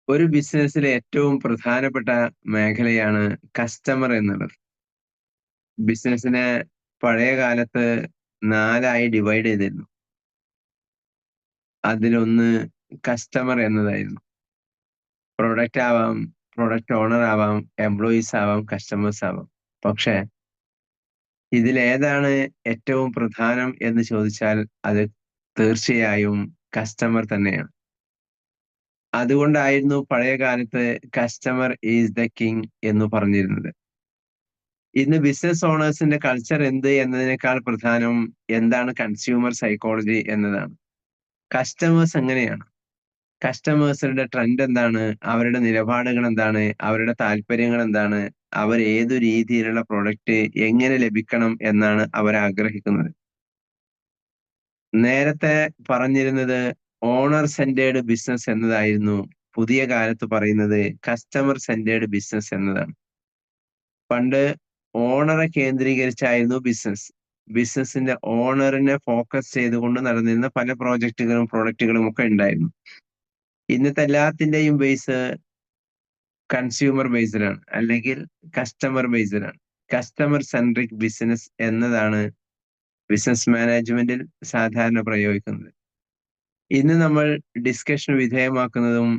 ഒരു ബിസിനസ്സിലെ ഏറ്റവും പ്രധാനപ്പെട്ട മേഖലയാണ് കസ്റ്റമർ എന്നുള്ളത്. ബിസിനസ്സിനെ പഴയ കാലത്ത് 4ആയി ഡിവൈഡ് ചെയ്തിരുന്നു. അതിലൊന്ന് കസ്റ്റമർ എന്നതായിരുന്നു. പ്രൊഡക്റ്റ് ആവാം, പ്രൊഡക്റ്റ് ഓണർ ആവാം, എംപ്ലോയീസ് ആവാം, കസ്റ്റമേഴ്സ് ആവാം. പക്ഷേ ഇതിലേതാണ് ഏറ്റവും പ്രധാനം എന്ന് ചോദിച്ചാൽ അത് തീർച്ചയായും കസ്റ്റമർ തന്നെയാണ്. അതുകൊണ്ടായിരുന്നു പഴയ കാലത്ത് കസ്റ്റമർ ഈസ് ദ കിങ് എന്ന് പറഞ്ഞിരുന്നത്. ഇന്ന് ബിസിനസ് ഓണേഴ്സിന്റെ കൾച്ചർ എന്ത് എന്നതിനേക്കാൾ പ്രധാനം എന്താണ് കൺസ്യൂമർ സൈക്കോളജി എന്നതാണ്. കസ്റ്റമേഴ്സ് എങ്ങനെയാണ്? കസ്റ്റമേഴ്സിന്റെ ട്രെൻഡ് എന്താണ്? അവരുടെ നിലപാടുകൾ എന്താണ്? അവരുടെ താല്പര്യങ്ങൾ എന്താണ്? അവർ ഏതു രീതിയിലുള്ള പ്രൊഡക്റ്റ് എങ്ങനെ ലഭിക്കണം എന്നാണ് അവർ ആഗ്രഹിക്കുന്നത്. നേരത്തെ പറഞ്ഞിരുന്നത് ഓണർ സെന്റേർഡ് ബിസിനസ് എന്നതായിരുന്നു. പുതിയ കാലത്ത് പറയുന്നത് കസ്റ്റമർ സെന്റേർഡ് ബിസിനസ് എന്നതാണ്. പണ്ട് ഓണറെ കേന്ദ്രീകരിച്ചായിരുന്നു ബിസിനസ്. ബിസിനസിന്റെ ഓണറിനെ ഫോക്കസ് ചെയ്തുകൊണ്ട് നടന്നിരുന്ന പല പ്രോജക്റ്റുകളും പ്രൊഡക്റ്റുകളും ഒക്കെ ഉണ്ടായിരുന്നു. ഇന്നത്തെ എല്ലാത്തിന്റെയും ബേസ് കൺസ്യൂമർ ബേസ്ഡാണ്, അല്ലെങ്കിൽ കസ്റ്റമർ ബേസ്ഡാണ്. കസ്റ്റമർ സെൻട്രിക് ബിസിനസ് എന്നതാണ് ബിസിനസ് മാനേജ്മെന്റിൽ സാധാരണ പ്രയോഗിക്കുന്നത്. ഇന്ന് നമ്മൾ ഡിസ്കഷൻ വിധേയമാക്കുന്നതും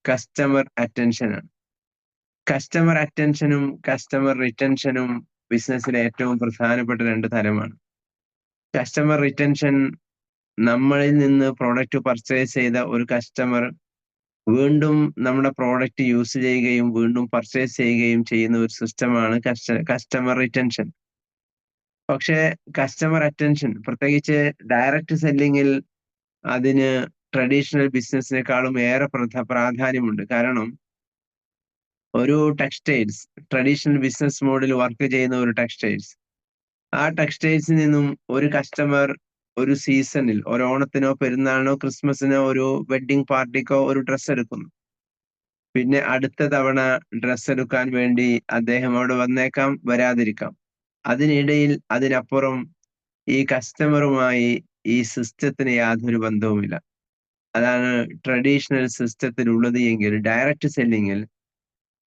കസ്റ്റമർ അറ്റൻഷനാണ്. കസ്റ്റമർ അറ്റൻഷനും കസ്റ്റമർ റിറ്റൻഷനും ബിസിനസ്സിലെ ഏറ്റവും പ്രധാനപ്പെട്ട രണ്ട് തലമാണ്. കസ്റ്റമർ റിറ്റൻഷൻ, നമ്മളിൽ നിന്ന് പ്രോഡക്റ്റ് പർച്ചേസ് ചെയ്ത ഒരു കസ്റ്റമർ വീണ്ടും നമ്മുടെ പ്രോഡക്റ്റ് യൂസ് ചെയ്യുകയും വീണ്ടും പർച്ചേസ് ചെയ്യുകയും ചെയ്യുന്ന ഒരു സിസ്റ്റമാണ് കസ്റ്റമർ റിറ്റൻഷൻ. പക്ഷേ കസ്റ്റമർ അറ്റൻഷൻ, പ്രത്യേകിച്ച് ഡയറക്റ്റ് സെല്ലിങ്ങിൽ, അതിന് ട്രഡീഷണൽ ബിസിനസ്സിനേക്കാളും ഏറെ പ്രാധാന്യമുണ്ട്. കാരണം ഒരു ടെക്സ്റ്റൈൽസ്, ട്രഡീഷണൽ ബിസിനസ് മോഡിൽ വർക്ക് ചെയ്യുന്ന ഒരു ടെക്സ്റ്റൈൽസ്, ആ ടെക്സ്റ്റൈൽസിൽ നിന്നും ഒരു കസ്റ്റമർ ഒരു സീസണിൽ, ഒരു ഓണത്തിനോ പെരുന്നാളിനോ ക്രിസ്മസിനോ ഒരു വെഡ്ഡിംഗ് പാർട്ടിക്കോ ഒരു ഡ്രസ്സ് എടുക്കുന്നു. പിന്നെ അടുത്ത തവണ ഡ്രസ്സ് എടുക്കാൻ വേണ്ടി അദ്ദേഹം അവിടെ വന്നേക്കാം, വരാതിരിക്കാം. അതിനിടയിൽ അതിനപ്പുറം ഈ കസ്റ്റമറുമായി ഈ സിസ്റ്റത്തിന് യാതൊരു ബന്ധവുമില്ല. അതാണ് ട്രഡീഷണൽ സിസ്റ്റത്തിലുള്ളത്. എങ്കിൽ ഡയറക്റ്റ് സെല്ലിങ്ങിൽ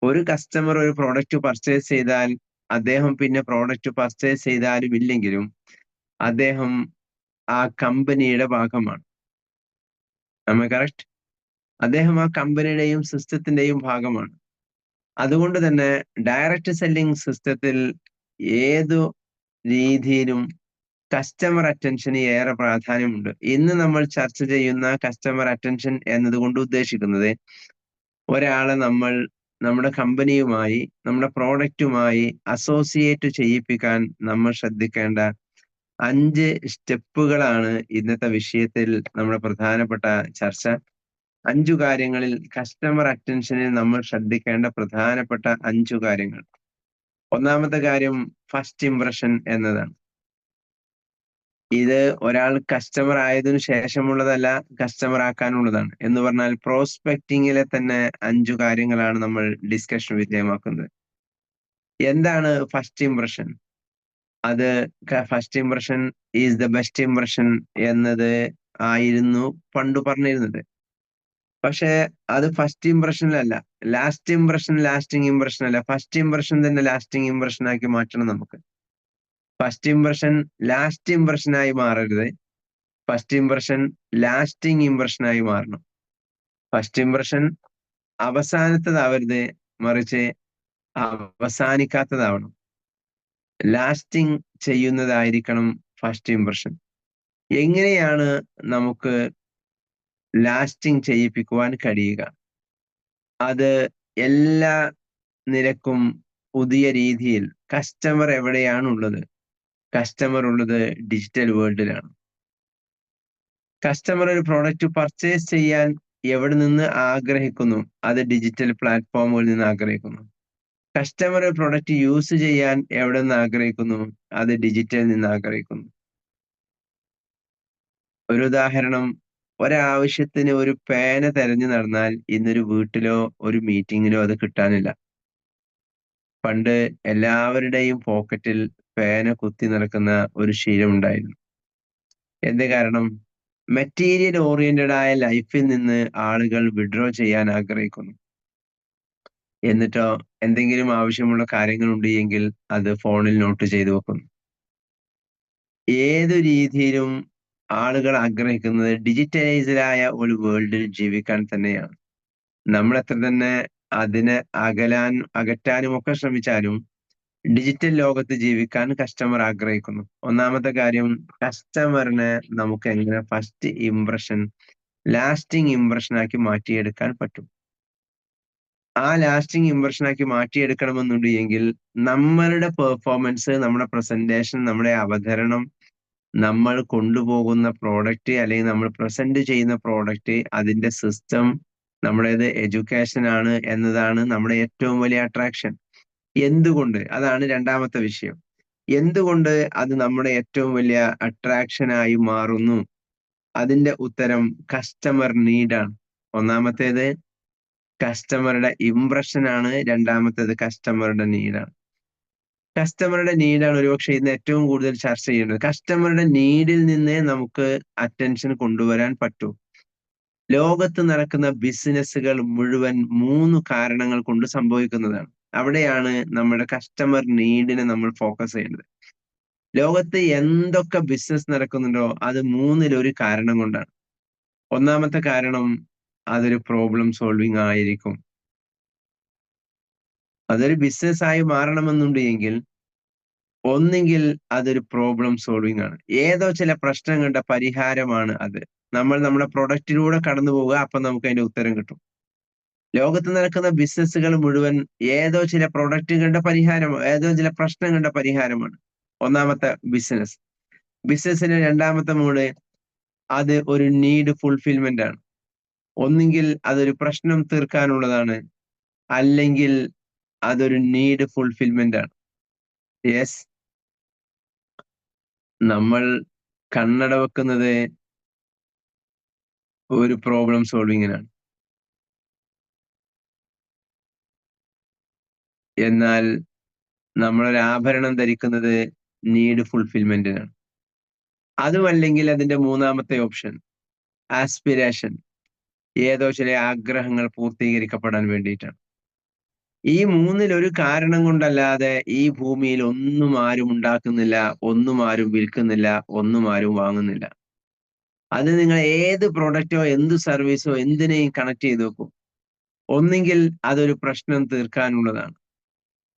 ഒരു കസ്റ്റമർ ഒരു പ്രോഡക്റ്റ് പർച്ചേസ് ചെയ്താൽ അദ്ദേഹം പിന്നെ പ്രോഡക്റ്റ് പർച്ചേസ് ചെയ്താലും ഇല്ലെങ്കിലും അദ്ദേഹം ആ കമ്പനിയുടെ ഭാഗമാണ്. കറക്റ്റ്? അദ്ദേഹം ആ കമ്പനിയുടെയും സിസ്റ്റത്തിന്റെയും ഭാഗമാണ്. അതുകൊണ്ട് തന്നെ ഡയറക്റ്റ് സെല്ലിംഗ് സിസ്റ്റത്തിൽ ഏതു രീതിയിലും കസ്റ്റമർ അറ്റൻഷന് ഏറെ പ്രാധാന്യമുണ്ട്. ഇന്ന് നമ്മൾ ചർച്ച ചെയ്യുന്ന കസ്റ്റമർ അറ്റൻഷൻ എന്നതുകൊണ്ട് ഉദ്ദേശിക്കുന്നത് ഒരാളെ നമ്മൾ നമ്മുടെ കമ്പനിയുമായി, നമ്മുടെ പ്രോഡക്റ്റുമായി അസോസിയേറ്റ് ചെയ്യിപ്പിക്കാൻ നമ്മൾ ശ്രദ്ധിക്കേണ്ട 5 സ്റ്റെപ്പുകളാണ് ഇന്നത്തെ വിഷയത്തിൽ നമ്മുടെ പ്രധാനപ്പെട്ട ചർച്ച. 5 കാര്യങ്ങളിൽ കസ്റ്റമർ അറ്റൻഷനിൽ നമ്മൾ ശ്രദ്ധിക്കേണ്ട പ്രധാനപ്പെട്ട 5 കാര്യങ്ങൾ. ഒന്നാമത്തെ കാര്യം ഫസ്റ്റ് ഇംപ്രഷൻ എന്നതാണ്. ഇത് ഒരാൾ കസ്റ്റമർ ആയതിനു ശേഷമുള്ളതല്ല, കസ്റ്റമർ ആക്കാനുള്ളതാണ്. എന്ന് പറഞ്ഞാൽ പ്രോസ്പെക്ടിങ്ങിലെ തന്നെ 5 കാര്യങ്ങളാണ് നമ്മൾ ഡിസ്കഷൻ വിധേയമാക്കുന്നത്. എന്താണ് ഫസ്റ്റ് ഇംപ്രഷൻ? അത് first impression is the best impression എന്നത് ആയിരുന്നു പണ്ട് പറഞ്ഞിരുന്നത്. പക്ഷെ അത് ഫസ്റ്റ് ഇംപ്രഷനിലല്ല, ലാസ്റ്റ് ഇംപ്രഷൻ ലാസ്റ്റിംഗ് ഇംപ്രഷൻ അല്ല, ഫസ്റ്റ് ഇംപ്രഷൻ തന്നെ ലാസ്റ്റിംഗ് ഇംപ്രഷൻ ആക്കി മാറ്റണം നമുക്ക്. ഫസ്റ്റ് ഇംപ്രഷൻ ലാസ്റ്റ് ഇംപ്രഷനായി മാറരുത്, ഫസ്റ്റ് ഇംപ്രഷൻ ലാസ്റ്റിംഗ് ഇംപ്രഷനായി മാറണം. ഫസ്റ്റ് ഇംപ്രഷൻ അവസാനത്തതാവരുത്, മറിച്ച് അവസാനിക്കാത്തതാവണം. ലാസ്റ്റിംഗ് ചെയ്യുന്നതായിരിക്കണം ഫസ്റ്റ് ഇംപ്രഷൻ. എങ്ങനെയാണ് നമുക്ക് ലാസ്റ്റിംഗ് ചെയ്യിപ്പിക്കുവാൻ കഴിയുക? അത് എല്ലാ നിരക്കും പുതിയ രീതിയിൽ. കസ്റ്റമർ എവിടെയാണുള്ളത്? കസ്റ്റമർ ഉള്ളത് ഡിജിറ്റൽ വേൾഡിലാണ്. കസ്റ്റമർ ഒരു പ്രോഡക്റ്റ് പർച്ചേസ് ചെയ്യാൻ എവിടെ നിന്ന് ആഗ്രഹിക്കുന്നു? അത് ഡിജിറ്റൽ പ്ലാറ്റ്ഫോമുകളിൽ നിന്ന് ആഗ്രഹിക്കുന്നു. കസ്റ്റമർ ഒരു പ്രോഡക്റ്റ് യൂസ് ചെയ്യാൻ എവിടെ നിന്ന് ആഗ്രഹിക്കുന്നു? അത് ഡിജിറ്റലിൽ നിന്ന് ആഗ്രഹിക്കുന്നു. ഒരു ഉദാഹരണം, ഒരാവശ്യത്തിന് ഒരു പേന തെരഞ്ഞു നടന്നാൽ ഇന്നൊരു വീട്ടിലോ ഒരു മീറ്റിങ്ങിലോ അത് കിട്ടാനില്ല. പണ്ട് എല്ലാവരുടെയും പോക്കറ്റിൽ പേന കുത്തി നടക്കുന്ന ഒരു ശീലം ഉണ്ടായിരുന്നു. എന്ത് കാരണം? മെറ്റീരിയൽ ഓറിയന്റഡ് ആയ ലൈഫിൽ നിന്ന് ആളുകൾ വിഡ്രോ ചെയ്യാൻ ആഗ്രഹിക്കുന്നു. എന്നിട്ടോ എന്തെങ്കിലും ആവശ്യമുള്ള കാര്യങ്ങളുണ്ട് എങ്കിൽ അത് ഫോണിൽ നോട്ട് ചെയ്തു വെക്കുന്നു. ഏതു രീതിയിലും ആളുകൾ ആഗ്രഹിക്കുന്നത് ഡിജിറ്റലൈസ്ഡായ ഒരു വേൾഡിൽ ജീവിക്കാൻ തന്നെയാണ്. നമ്മൾ എത്ര തന്നെ അതിനെ അകറ്റാനും ഒക്കെ ശ്രമിച്ചാലും ഡിജിറ്റൽ ലോകത്ത് ജീവിക്കാൻ കസ്റ്റമർ ആഗ്രഹിക്കുന്നു. ഒന്നാമത്തെ കാര്യം, കസ്റ്റമറിനെ നമുക്ക് എങ്ങനെ ഫസ്റ്റ് ഇംപ്രഷൻ ലാസ്റ്റിംഗ് ഇംപ്രഷൻ ആക്കി മാറ്റിയെടുക്കാൻ പറ്റും. ആ ലാസ്റ്റിംഗ് ഇംപ്രഷൻ ആക്കി മാറ്റിയെടുക്കണമെന്നുണ്ട് എങ്കിൽ നമ്മളുടെ പെർഫോമൻസ്, നമ്മുടെ പ്രസന്റേഷൻ, നമ്മുടെ അവതരണം, നമ്മൾ കൊണ്ടുപോകുന്ന പ്രോഡക്റ്റ് അല്ലെങ്കിൽ നമ്മൾ പ്രസന്റ് ചെയ്യുന്ന പ്രോഡക്റ്റ്, അതിന്റെ സിസ്റ്റം, നമ്മുടേത് എഡ്യൂക്കേഷൻ ആണ് എന്നതാണ് നമ്മുടെ ഏറ്റവും വലിയ അട്രാക്ഷൻ. എന്തുകൊണ്ട്? അതാണ് രണ്ടാമത്തെ വിഷയം. എന്തുകൊണ്ട് അത് നമ്മുടെ ഏറ്റവും വലിയ അട്രാക്ഷനായി മാറുന്നു? അതിന്റെ ഉത്തരം കസ്റ്റമർ നീഡാണ്. ഒന്നാമത്തേത് കസ്റ്റമറുടെ ഇംപ്രഷൻ ആണ്, രണ്ടാമത്തേത് കസ്റ്റമറുടെ നീഡാണ്. കസ്റ്റമറുടെ നീഡാണ് ഒരുപക്ഷെ ഇന്ന് ഏറ്റവും കൂടുതൽ ചർച്ച ചെയ്യേണ്ടത്. കസ്റ്റമറുടെ നീഡിൽ നിന്നേ നമുക്ക് അറ്റൻഷൻ കൊണ്ടുവരാൻ പറ്റൂ. ലോകത്ത് നടക്കുന്ന ബിസിനസ്സുകൾ മുഴുവൻ 3 കാരണങ്ങൾ കൊണ്ട് സംഭവിക്കുന്നതാണ്. അവിടെയാണ് നമ്മുടെ കസ്റ്റമർ നീഡിനെ നമ്മൾ ഫോക്കസ് ചെയ്യേണ്ടത്. ലോകത്ത് എന്തൊക്കെ ബിസിനസ് നടക്കുന്നുണ്ടോ അത് 3-ൽ ഒരു കാരണം കൊണ്ടാണ്. ഒന്നാമത്തെ കാരണം, അതൊരു പ്രോബ്ലം സോൾവിങ് ആയിരിക്കും. അതൊരു ബിസിനസ് ആയി മാറണമെന്നുണ്ട് എങ്കിൽ ഒന്നുകിൽ അതൊരു പ്രോബ്ലം സോൾവിങ് ആണ്. ഏതോ ചില പ്രശ്നങ്ങളുടെ പരിഹാരമാണ് അത്. നമ്മൾ നമ്മുടെ പ്രൊഡക്റ്റിലൂടെ കടന്നു പോവുക, അപ്പൊ നമുക്ക് അതിന്റെ ഉത്തരം കിട്ടും. ലോകത്ത് നടക്കുന്ന ബിസിനസ്സുകൾ മുഴുവൻ ഏതോ ചില പ്രൊഡക്റ്റുകളുടെ പരിഹാരമാണ്, ഏതോ ചില പ്രശ്നങ്ങളുടെ പരിഹാരമാണ്. ഒന്നാമത്തെ ബിസിനസ്. ബിസിനസിന്റെ രണ്ടാമത്തെ മോഡ്, അത് ഒരു നീഡ് ഫുൾഫിൽമെന്റ് ആണ്. ഒന്നുകിൽ അതൊരു പ്രശ്നം തീർക്കാനുള്ളതാണ്, അല്ലെങ്കിൽ അതൊരു നീഡ് ഫുൾഫിൽമെന്റ് ആണ്. യെസ്, നമ്മൾ കണ്ണട വെക്കുന്നത് ഒരു പ്രോബ്ലം സോൾവിങ്ങിനാണ്. എന്നാൽ നമ്മളൊരു ആഭരണം ധരിക്കുന്നത് നീഡ് ഫുൾഫിൽമെന്റിനാണ്. അതുമല്ലെങ്കിൽ അതിന്റെ മൂന്നാമത്തെ ഓപ്ഷൻ ആസ്പിരേഷൻ, ഏതോ ചില ആഗ്രഹങ്ങൾ പൂർത്തീകരിക്കപ്പെടാൻ വേണ്ടിയിട്ടാണ്. ഈ 3-ൽ ഒരു കാരണം കൊണ്ടല്ലാതെ ഈ ഭൂമിയിൽ ഒന്നും ആരും ഉണ്ടാക്കുന്നില്ല, ഒന്നും ആരും വിൽക്കുന്നില്ല, ഒന്നും ആരും വാങ്ങുന്നില്ല. അത് നിങ്ങൾ ഏത് പ്രൊഡക്റ്റോ എന്ത് സർവീസോ എന്തിനേയും കണക്ട് ചെയ്ത് വെക്കും. ഒന്നെങ്കിൽ അതൊരു പ്രശ്നം തീർക്കാനുള്ളതാണ്,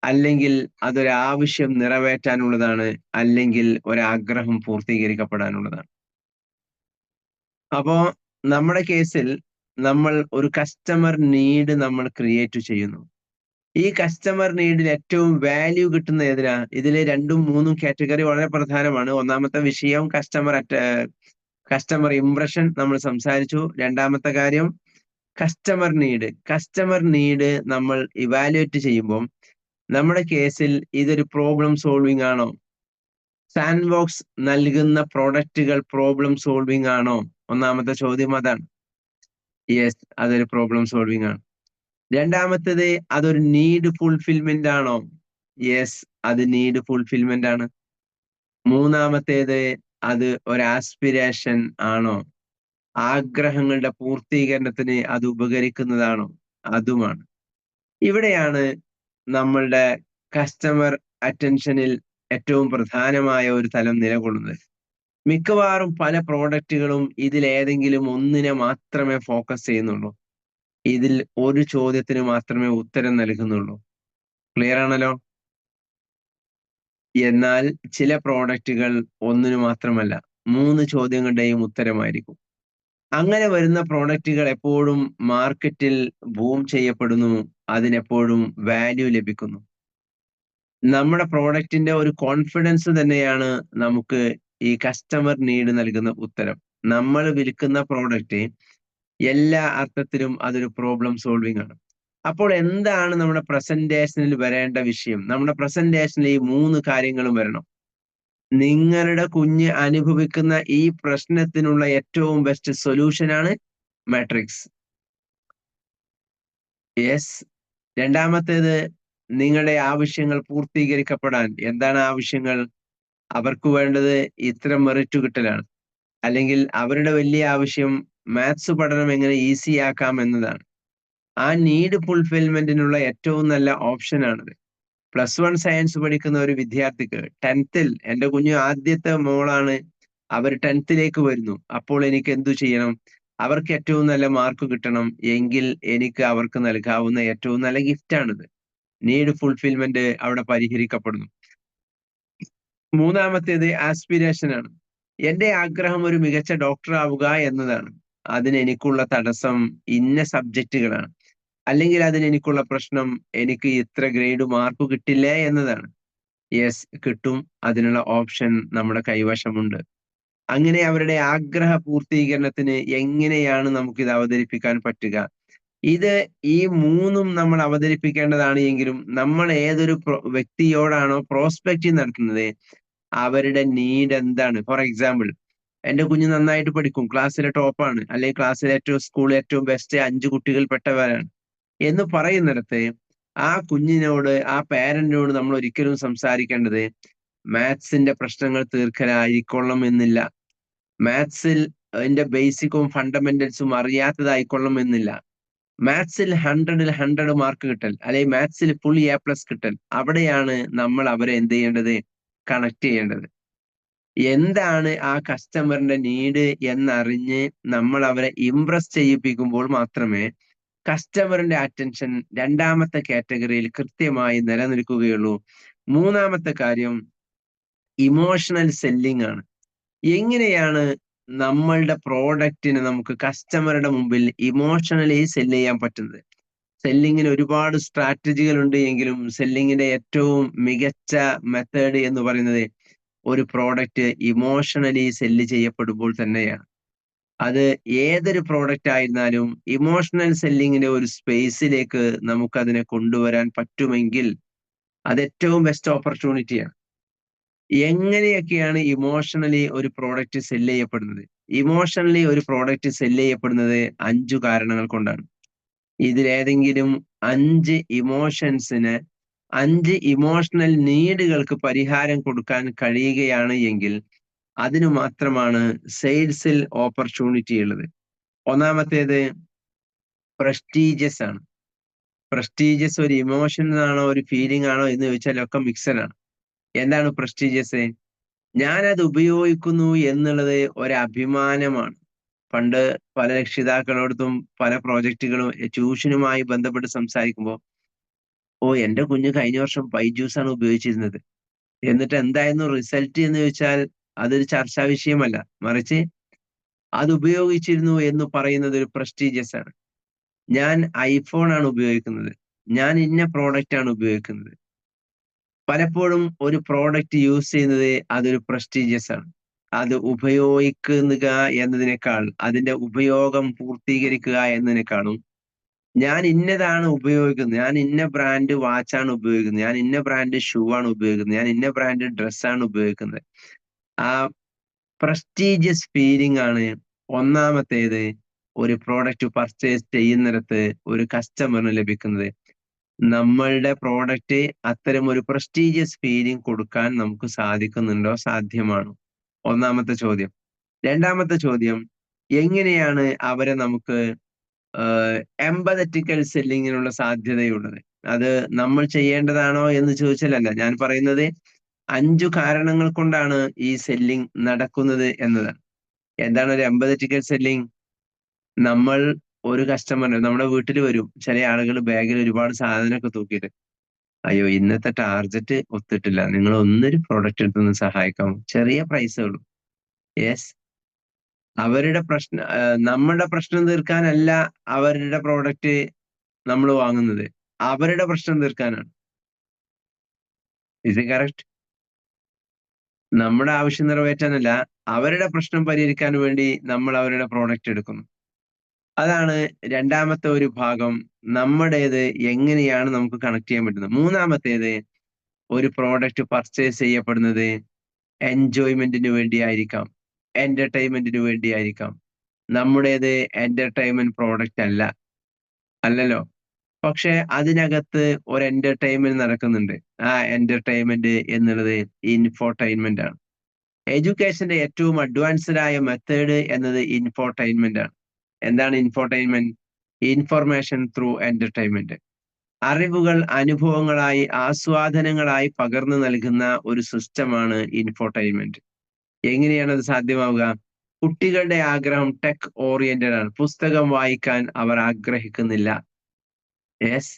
അല്ലെങ്കിൽ അതൊരു ആവശ്യം നിറവേറ്റാനുള്ളതാണ്, അല്ലെങ്കിൽ ഒരാഗ്രഹം പൂർത്തീകരിക്കപ്പെടാനുള്ളതാണ്. അപ്പോ നമ്മുടെ കേസിൽ നമ്മൾ ഒരു കസ്റ്റമർ നീഡ് നമ്മൾ ക്രിയേറ്റ് ചെയ്യുന്നു. ഈ കസ്റ്റമർ നീഡിൽ ഏറ്റവും വാല്യൂ കിട്ടുന്ന ഏതിനാ? ഇതില് 2ഉം 3ഉം കാറ്റഗറി വളരെ പ്രധാനമാണ്. ഒന്നാമത്തെ വിഷയം കസ്റ്റമർ ഇംപ്രഷൻ നമ്മൾ സംസാരിച്ചു. രണ്ടാമത്തെ കാര്യം കസ്റ്റമർ നീഡ്. കസ്റ്റമർ നീഡ് നമ്മൾ ഇവാലുവേറ്റ് ചെയ്യുമ്പോൾ നമ്മുടെ കേസിൽ ഇതൊരു പ്രോബ്ലം സോൾവിങ് ആണോ? സാൻഡ് ബോക്സ് നൽകുന്ന പ്രോഡക്റ്റുകൾ പ്രോബ്ലം സോൾവിങ് ആണോ? ഒന്നാമത്തെ ചോദ്യം അതാണ്. യെസ്, അതൊരു പ്രോബ്ലം സോൾവിങ് ആണ്. രണ്ടാമത്തേത്, അതൊരു നീഡ് ഫുൾഫിൽമെന്റ് ആണോ? യെസ്, അത് നീഡ് ഫുൾഫിൽമെന്റ് ആണ്. മൂന്നാമത്തേത്, അത് ഒരു ആസ്പിരേഷൻ ആണോ? ആഗ്രഹങ്ങളുടെ പൂർത്തീകരണത്തിന് അത് ഉപകരിക്കുന്നതാണോ? അതുമാണ്. ഇവിടെയാണ് നമ്മളുടെ കസ്റ്റമർ അറ്റൻഷനിൽ ഏറ്റവും പ്രധാനമായ ഒരു തലം നിലകൊള്ളുന്നത്. മിക്കവാറും പല പ്രോഡക്റ്റുകളും ഇതിലേതെങ്കിലും ഒന്നിനെ മാത്രമേ ഫോക്കസ് ചെയ്യുന്നുള്ളൂ. ഇതിൽ ഒരു ചോദ്യത്തിന് മാത്രമേ ഉത്തരം നൽകുന്നുള്ളൂ. ക്ലിയർ ആണല്ലോ? എന്നാൽ ചില പ്രോഡക്റ്റുകൾ ഒന്നിനു മാത്രമല്ല 3 ചോദ്യങ്ങളുടെയും ഉത്തരമായിരിക്കും. അങ്ങനെ വരുന്ന പ്രോഡക്റ്റുകൾ എപ്പോഴും മാർക്കറ്റിൽ ബൂം ചെയ്യപ്പെടുന്നു, അതിനെപ്പോഴും വാല്യൂ ലഭിക്കുന്നു. നമ്മുടെ പ്രോഡക്റ്റിന്റെ ഒരു കോൺഫിഡൻസ് തന്നെയാണ് നമുക്ക് ഈ കസ്റ്റമർ നീഡ് നൽകുന്ന ഉത്തരം. നമ്മൾ വിൽക്കുന്ന പ്രോഡക്റ്റ് എല്ലാ അർത്ഥത്തിലും അതൊരു പ്രോബ്ലം സോൾവിങ് ആണ്. അപ്പോൾ എന്താണ് നമ്മുടെ പ്രസന്റേഷനിൽ വരേണ്ട വിഷയം? നമ്മുടെ പ്രസന്റേഷനിൽ ഈ 3 കാര്യങ്ങളും വരണം. നിങ്ങളുടെ കുഞ്ഞ് അനുഭവിക്കുന്ന ഈ പ്രശ്നത്തിനുള്ള ഏറ്റവും ബെസ്റ്റ് സൊല്യൂഷൻ ആണ് മാട്രിക്സ്. യെസ്. രണ്ടാമത്തേത്, നിങ്ങളുടെ ആവശ്യങ്ങൾ പൂർത്തീകരിക്കപ്പെടാൻ എന്താണ് ആവശ്യങ്ങൾ? അവർക്ക് വേണ്ടത് ഇത്ര മെറിറ്റ് കിട്ടലാണ്, അല്ലെങ്കിൽ അവരുടെ വലിയ ആവശ്യം മാത്സ് പഠനം എങ്ങനെ ഈസി ആക്കാം എന്നതാണ്. ആ നീഡ് ഫുൾഫിൽമെന്റിനുള്ള ഏറ്റവും നല്ല ഓപ്ഷനാണിത്. +1 സയൻസ് പഠിക്കുന്ന ഒരു വിദ്യാർത്ഥിക്ക് 10th എന്റെ കുഞ്ഞു ആദ്യത്തെ മോളാണ്, അവർ 10th വരുന്നു. അപ്പോൾ എനിക്ക് എന്തു ചെയ്യണം? അവർക്ക് ഏറ്റവും നല്ല മാർക്ക് കിട്ടണം എങ്കിൽ എനിക്ക് അവർക്ക് നൽകാവുന്ന ഏറ്റവും നല്ല ഗിഫ്റ്റാണിത്. നീഡ് ഫുൾഫിൽമെന്റ് അവിടെ പരിഹരിക്കപ്പെടുന്നു. മൂന്നാമത്തേത് ആസ്പിരേഷൻ ആണ്. എന്റെ ആഗ്രഹം ഒരു മികച്ച ഡോക്ടർ ആവുക എന്നതാണ്. അതിന് എനിക്കുള്ള തടസ്സം ഇന്ന സബ്ജക്റ്റുകളാണ്. അല്ലെങ്കിൽ അതിന് എനിക്കുള്ള പ്രശ്നം എനിക്ക് ഇത്ര ഗ്രേഡ് മാർക്ക് കിട്ടില്ലേ എന്നതാണ്. യെസ്, കിട്ടും. അതിനുള്ള ഓപ്ഷൻ നമ്മുടെ കൈവശമുണ്ട്. അങ്ങനെ അവരുടെ ആഗ്രഹ പൂർത്തീകരണത്തിന് എങ്ങനെയാണ് നമുക്കിത് അവതരിപ്പിക്കാൻ പറ്റുക? ഇത് ഈ മൂന്നും നമ്മൾ അവതരിപ്പിക്കേണ്ടതാണ് എങ്കിലും നമ്മൾ ഏതൊരു വ്യക്തിയോടാണോ പ്രോസ്പെക്റ്റിംഗ് നടത്തുന്നത് അവരുടെ നീഡ് എന്താണ്? ഫോർ എക്സാമ്പിൾ, എന്റെ കുഞ്ഞ് നന്നായിട്ട് പഠിക്കും, ക്ലാസ്സിലെ ടോപ്പാണ്, അല്ലെങ്കിൽ ക്ലാസ്സിലെ സ്കൂളിലെ ഏറ്റവും ബെസ്റ്റ് 5 കുട്ടികൾ പെട്ടവരാണ് എന്ന് പറയുന്നിടത്ത് ആ കുഞ്ഞിനോട്, ആ പാരന്റിനോട് നമ്മൾ ഒരിക്കലും സംസാരിക്കേണ്ടത് മാത്സിന്റെ പ്രശ്നങ്ങൾ തീർക്കലായിരിക്കൊള്ളും എന്നില്ല. മാത്സിൽ അതിന്റെ ബേസിക്കും ഫണ്ടമെന്റൽസും അറിയാത്തതായിക്കൊള്ളും എന്നില്ല. മാത്സിൽ 100ൽ 100 മാർക്ക് കിട്ടൽ, അല്ലെങ്കിൽ മാത്സിൽ ഫുൾ A+ കിട്ടൽ, അവിടെയാണ് നമ്മൾ അവരെ എന്ത് ചെയ്യേണ്ടത്? കണക്ട് ചെയ്യേണ്ടത്. എന്താണ് ആ കസ്റ്റമറിന്റെ നീഡ് എന്നറിഞ്ഞ് നമ്മൾ അവരെ ഇംപ്രസ് ചെയ്യിപ്പിക്കുമ്പോൾ മാത്രമേ കസ്റ്റമറിന്റെ അറ്റൻഷൻ രണ്ടാമത്തെ കാറ്റഗറിയിൽ കൃത്യമായി നിലനിൽക്കുകയുള്ളൂ. മൂന്നാമത്തെ കാര്യം ഇമോഷണൽ സെല്ലിംഗ് ആണ്. എങ്ങനെയാണ് നമ്മളുടെ പ്രോഡക്റ്റിന് നമുക്ക് കസ്റ്റമറുടെ മുമ്പിൽ ഇമോഷണലി സെല്ല് ചെയ്യാൻ പറ്റുന്നത്? സെല്ലിങ്ങിന് ഒരുപാട് സ്ട്രാറ്റജികൾ ഉണ്ട് എങ്കിലും സെല്ലിങ്ങിന്റെ ഏറ്റവും മികച്ച മെത്തേഡ് എന്ന് പറയുന്നത് ഒരു പ്രോഡക്റ്റ് ഇമോഷണലി സെല്ല് ചെയ്യപ്പെടുമ്പോൾ തന്നെയാണ്. അത് ഏതൊരു പ്രോഡക്റ്റ് ആയിരുന്നാലും ഇമോഷണൽ സെല്ലിങ്ങിന്റെ ഒരു സ്പേസിലേക്ക് നമുക്കതിനെ കൊണ്ടുവരാൻ പറ്റുമെങ്കിൽ അത് ഏറ്റവും ബെസ്റ്റ് ഓപ്പർച്യൂണിറ്റിയാണ്. എങ്ങനെയൊക്കെയാണ് ഇമോഷണലി ഒരു പ്രോഡക്റ്റ് സെല്ല് ചെയ്യപ്പെടുന്നത്? ഇമോഷണലി ഒരു പ്രോഡക്റ്റ് സെല്ല് ചെയ്യപ്പെടുന്നത് 5 കാരണങ്ങൾ കൊണ്ടാണ്. ഇതിലേതെങ്കിലും 5 ഇമോഷൻസിന്, 5 ഇമോഷണൽ നീഡുകൾക്ക് പരിഹാരം കൊടുക്കാൻ കഴിയുകയാണ് എങ്കിൽ അതിനു മാത്രമാണ് സെയിൽസിൽ ഓപ്പർച്യൂണിറ്റി ഉള്ളത്. ഒന്നാമത്തേത് പ്രസ്റ്റീജിയസ് ആണ്. പ്രസ്റ്റീജിയസ് ഒരു ഇമോഷൻ ആണോ ഒരു ഫീലിംഗ് ആണോ എന്ന് ചോദിച്ചാൽ ഒക്കെ മിക്സഡ് ആണ്. എന്താണ് പ്രസ്റ്റീജിയസ്? ഞാനത് ഉപയോഗിക്കുന്നു എന്നുള്ളത് ഒരു അഭിമാനമാണ്. പണ്ട് പല രക്ഷിതാക്കളോടത്തും പല പ്രോജക്റ്റുകളും ട്യൂഷനുമായി ബന്ധപ്പെട്ട് സംസാരിക്കുമ്പോൾ, ഓ എന്റെ കുഞ്ഞ് കഴിഞ്ഞ വർഷം ബൈജൂസ് ആണ് ഉപയോഗിച്ചിരുന്നത്, എന്നിട്ട് എന്തായിരുന്നു റിസൾട്ട് എന്ന് ചോദിച്ചാൽ അതൊരു ചർച്ചാ വിഷയമല്ല, മറിച്ച് അത് ഉപയോഗിച്ചിരുന്നു എന്ന് പറയുന്നത് ഒരു പ്രസ്റ്റീജിയസ് ആണ്. ഞാൻ ഐഫോൺ ആണ് ഉപയോഗിക്കുന്നത്, ഞാൻ ഇന്ന പ്രോഡക്റ്റ് ആണ് ഉപയോഗിക്കുന്നത്. പലപ്പോഴും ഒരു പ്രോഡക്റ്റ് യൂസ് ചെയ്യുന്നത് അതൊരു പ്രസ്റ്റീജിയസ് ആണ്. അത് ഉപയോഗിക്കുക എന്നതിനേക്കാൾ, അതിന്റെ ഉപയോഗം പൂർത്തീകരിക്കുക എന്നതിനേക്കാളും ഞാൻ ഇന്നതാണ് ഉപയോഗിക്കുന്നത്, ഞാൻ ഇന്ന ബ്രാൻഡ് വാച്ചാണ് ഉപയോഗിക്കുന്നത്, ഞാൻ ഇന്ന ബ്രാൻഡ് ഷൂ ആണ് ഉപയോഗിക്കുന്നത്, ഞാൻ ഇന്ന ബ്രാൻഡ് ഡ്രസ്സാണ് ഉപയോഗിക്കുന്നത്. ആ പ്രസ്റ്റീജിയസ് ഫീലിംഗ് ആണ് ഒന്നാമത്തേത് ഒരു പ്രോഡക്റ്റ് പർച്ചേസ് ചെയ്യുന്നിടത്ത് ഒരു കസ്റ്റമറിന് ലഭിക്കുന്നത്. നമ്മളുടെ പ്രോഡക്റ്റ് അത്തരം ഒരു പ്രസ്റ്റീജിയസ് ഫീലിംഗ് കൊടുക്കാൻ നമുക്ക് സാധിക്കുന്നുണ്ടോ, സാധ്യമാണോ? ഒന്നാമത്തെ ചോദ്യം. രണ്ടാമത്തെ ചോദ്യം, എങ്ങനെയാണ് അവരെ നമുക്ക് എംപതറ്റിക്കൽ സെല്ലിങ്ങിനുള്ള സാധ്യതയുള്ളത്? അത് നമ്മൾ ചെയ്യേണ്ടതാണോ എന്ന് ചോദിച്ചാലല്ല, ഞാൻ പറയുന്നത് 5 കാരണങ്ങൾ കൊണ്ടാണ് ഈ സെല്ലിംഗ് നടക്കുന്നത് എന്നതാണ്. എന്താണ് ഒരു എംപതറ്റിക്കൽ സെല്ലിംഗ്? നമ്മൾ ഒരു കസ്റ്റമറിന് നമ്മുടെ വീട്ടിൽ വരും ചില ആളുകൾ ബാഗിൽ ഒരുപാട് സാധനമൊക്കെ തൂക്കിയിട്ട്, അയ്യോ ഇന്നത്തെ ടാർജറ്റ് ഒത്തിട്ടില്ല, നിങ്ങൾ ഒന്നൊരു പ്രോഡക്റ്റ് എടുത്തൊന്ന് സഹായിക്കാമോ, ചെറിയ പ്രൈസേ ഉള്ളൂ. യെസ്, അവരുടെ പ്രശ്നം, നമ്മുടെ പ്രശ്നം തീർക്കാനല്ല അവരുടെ പ്രോഡക്റ്റ് നമ്മൾ വാങ്ങുന്നത്, അവരുടെ പ്രശ്നം തീർക്കാനാണ്. Is it correct? നമ്മുടെ ആവശ്യം നിറവേറ്റാനല്ല, അവരുടെ പ്രശ്നം പരിഹരിക്കാൻ വേണ്ടി നമ്മൾ അവരുടെ പ്രോഡക്റ്റ് എടുക്കുന്നു. അതാണ് രണ്ടാമത്തെ ഒരു ഭാഗം. നമ്മുടേത് എങ്ങനെയാണ് നമുക്ക് കണക്ട് ചെയ്യാൻ പറ്റുന്നത്. മൂന്നാമത്തേത്, ഒരു പ്രോഡക്റ്റ് പർച്ചേസ് ചെയ്യപ്പെടുന്നത് എൻജോയ്മെന്റിന് വേണ്ടിയായിരിക്കാം, എന്റർടൈൻമെന്റിന് വേണ്ടിയായിരിക്കാം. നമ്മുടേത് എന്റർടൈൻമെന്റ് പ്രോഡക്റ്റ് അല്ലല്ലോ. പക്ഷെ അതിനകത്ത് ഒരു എന്റർടൈൻമെന്റ് നടക്കുന്നുണ്ട്. ആ എന്റർടൈൻമെന്റ് എന്നുള്ളത് ഇൻഫോർടൈൻമെന്റ് ആണ്. എഡ്യൂക്കേഷന്റെ ഏറ്റവും അഡ്വാൻസ്ഡ് ആയ മെത്തേഡ് എന്നത് ഇൻഫോർടൈൻമെന്റ് ആണ്. എന്താണ് ഇൻഫോർടൈൻമെന്റ്? Information through entertainment. അറിവുകൾ അനുഭവങ്ങളായി ആസ്വാദനങ്ങളായി പകർന്നു നൽകുന്ന ഒരു സിസ്റ്റമാണ് ഇൻഫോർടൈൻമെന്റ്. എങ്ങനെയാണ് അത് സാധ്യമാവുക? കുട്ടികളുടെ ആഗ്രഹം ടെക് ഓറിയന്റഡ് ആണ്. പുസ്തകം വായിക്കാൻ അവർ ആഗ്രഹിക്കുന്നില്ല. യെസ്,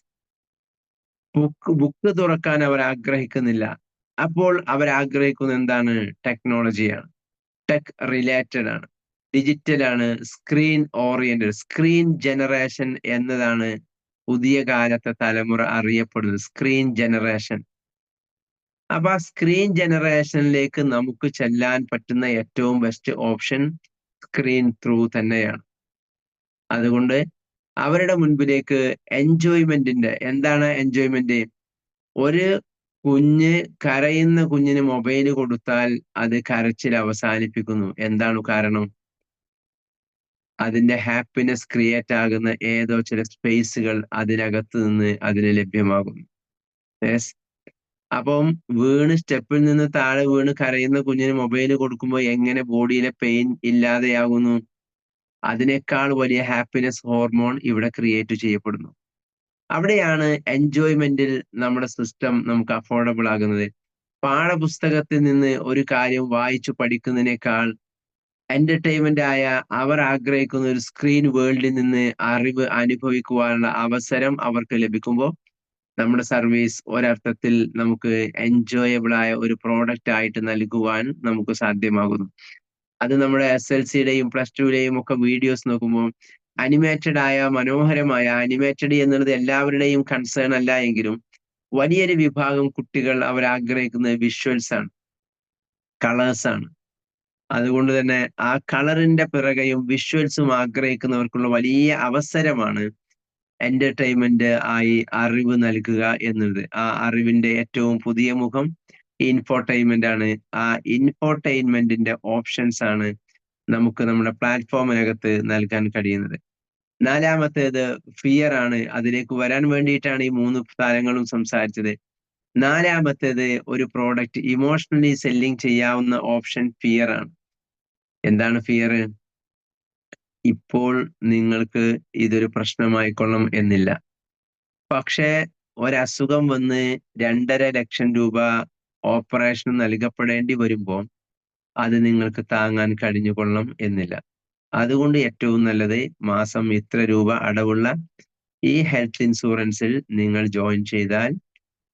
ബുക്ക് തുറക്കാൻ അവർ ആഗ്രഹിക്കുന്നില്ല. അപ്പോൾ അവർ ആഗ്രഹിക്കുന്നത് എന്താണ്? ടെക്നോളജിയാണ്. ടെക് റിലേറ്റഡ് ആണ്, ഡിജിറ്റൽ ആണ്, സ്ക്രീൻ ഓറിയന്റഡ്. സ്ക്രീൻ ജനറേഷൻ എന്നതാണ് പുതിയ കാലത്തെ തലമുറ അറിയപ്പെടുന്നത്. Screen generation. അപ്പൊ ആ സ്ക്രീൻ ജനറേഷനിലേക്ക് നമുക്ക് ചെല്ലാൻ പറ്റുന്ന ഏറ്റവും ബെസ്റ്റ് ഓപ്ഷൻ സ്ക്രീൻ ത്രൂ തന്നെയാണ്. അതുകൊണ്ട് അവരുടെ മുൻപിലേക്ക് എൻജോയ്മെന്റിന്റെ, എന്താണ് എൻജോയ്മെന്റ്? ഒരു കരയുന്ന കുഞ്ഞിന് മൊബൈൽ കൊടുത്താൽ അത് കരച്ചിൽ അവസാനിപ്പിക്കുന്നു. എന്താണ് കാരണം? അതിന്റെ ഹാപ്പിനെസ് ക്രിയേറ്റ് ആകുന്ന ഏതോ ചില സ്പേസുകൾ അതിനകത്ത് നിന്ന് അതിന് ലഭ്യമാകുന്നു. യെസ്. അപ്പം സ്റ്റെപ്പിൽ നിന്ന് താഴെ വീണ് കരയുന്ന കുഞ്ഞിന് മൊബൈൽ കൊടുക്കുമ്പോൾ എങ്ങനെ ബോഡിയിലെ പെയിൻ ഇല്ലാതെയാകുന്നു? അതിനേക്കാൾ വലിയ ഹാപ്പിനെസ് ഹോർമോൺ ഇവിടെ ക്രിയേറ്റ് ചെയ്യപ്പെടുന്നു. അവിടെയാണ് എൻജോയ്മെന്റിൽ നമ്മുടെ സിസ്റ്റം നമുക്ക് അഫോർഡബിൾ ആകുന്നത്. പാഠപുസ്തകത്തിൽ നിന്ന് ഒരു കാര്യം വായിച്ചു പഠിക്കുന്നതിനേക്കാൾ എന്റർടൈൻമെന്റ് ആയ അവർ ആഗ്രഹിക്കുന്ന ഒരു സ്ക്രീൻ വേൾഡിൽ നിന്ന് അറിവ് അനുഭവിക്കുവാനുള്ള അവസരം അവർക്ക് ലഭിക്കുമ്പോൾ നമ്മുടെ സർവീസ് ഒരർത്ഥത്തിൽ നമുക്ക് എൻജോയബിൾ ആയ ഒരു പ്രോഡക്റ്റ് ആയിട്ട് നൽകുവാൻ നമുക്ക് സാധ്യമാകുന്നു. അത് നമ്മുടെ SLCയുടെയും +2ലെയും ഒക്കെ വീഡിയോസ് നോക്കുമ്പോൾ അനിമേറ്റഡ് ആയ മനോഹരമായ, അനിമേറ്റഡ് എന്നുള്ളത് എല്ലാവരുടെയും കൺസേൺ അല്ല എങ്കിലും വലിയൊരു വിഭാഗം കുട്ടികൾ അവർ ആഗ്രഹിക്കുന്നത് വിഷ്വൽസ് ആണ്, കളേഴ്സ് ആണ്. അതുകൊണ്ട് തന്നെ ആ കളറിന്റെ പിറകെയും വിഷ്വൽസും ആഗ്രഹിക്കുന്നവർക്കുള്ള വലിയ അവസരമാണ് എന്റർടൈൻമെന്റ് ആയി അറിവ് നൽകുക എന്നത്. ആ അറിവിന്റെ ഏറ്റവും പുതിയ മുഖം ഇൻഫോർടൈൻമെന്റ് ആണ്. ആ ഇൻഫോർടൈൻമെന്റിന്റെ ഓപ്ഷൻസ് ആണ് നമുക്ക് നമ്മുടെ പ്ലാറ്റ്ഫോമിനകത്ത് നൽകാൻ കഴിയുന്നത്. നാലാമത്തേത് ഫിയർ ആണ്. അതിലേക്ക് വരാൻ വേണ്ടിയിട്ടാണ് ഈ 3 താരങ്ങളും സംസാരിച്ചത്. നാലാമത്തേത് ഒരു പ്രോഡക്റ്റ് ഇമോഷണലി സെല്ലിംഗ് ചെയ്യാവുന്ന ഓപ്ഷൻ ഫിയർ ആണ്. എന്താണ് ഫിയർ? ഇപ്പോൾ നിങ്ങൾക്ക് ഇതൊരു പ്രശ്നമായിക്കൊള്ളും എന്നില്ല. പക്ഷേ ഒരസുഖം വന്ന് 2.5 ലക്ഷം രൂപ ഓപ്പറേഷൻ നൽകപ്പെടേണ്ടി വരുമ്പോൾ അത് നിങ്ങൾക്ക് താങ്ങാൻ കഴിഞ്ഞുകൊള്ളും എന്നില്ല. അതുകൊണ്ട് ഏറ്റവും നല്ലത് മാസം ഇത്ര രൂപ അടവുള്ള ഈ ഹെൽത്ത് ഇൻഷുറൻസിൽ നിങ്ങൾ ജോയിൻ ചെയ്താൽ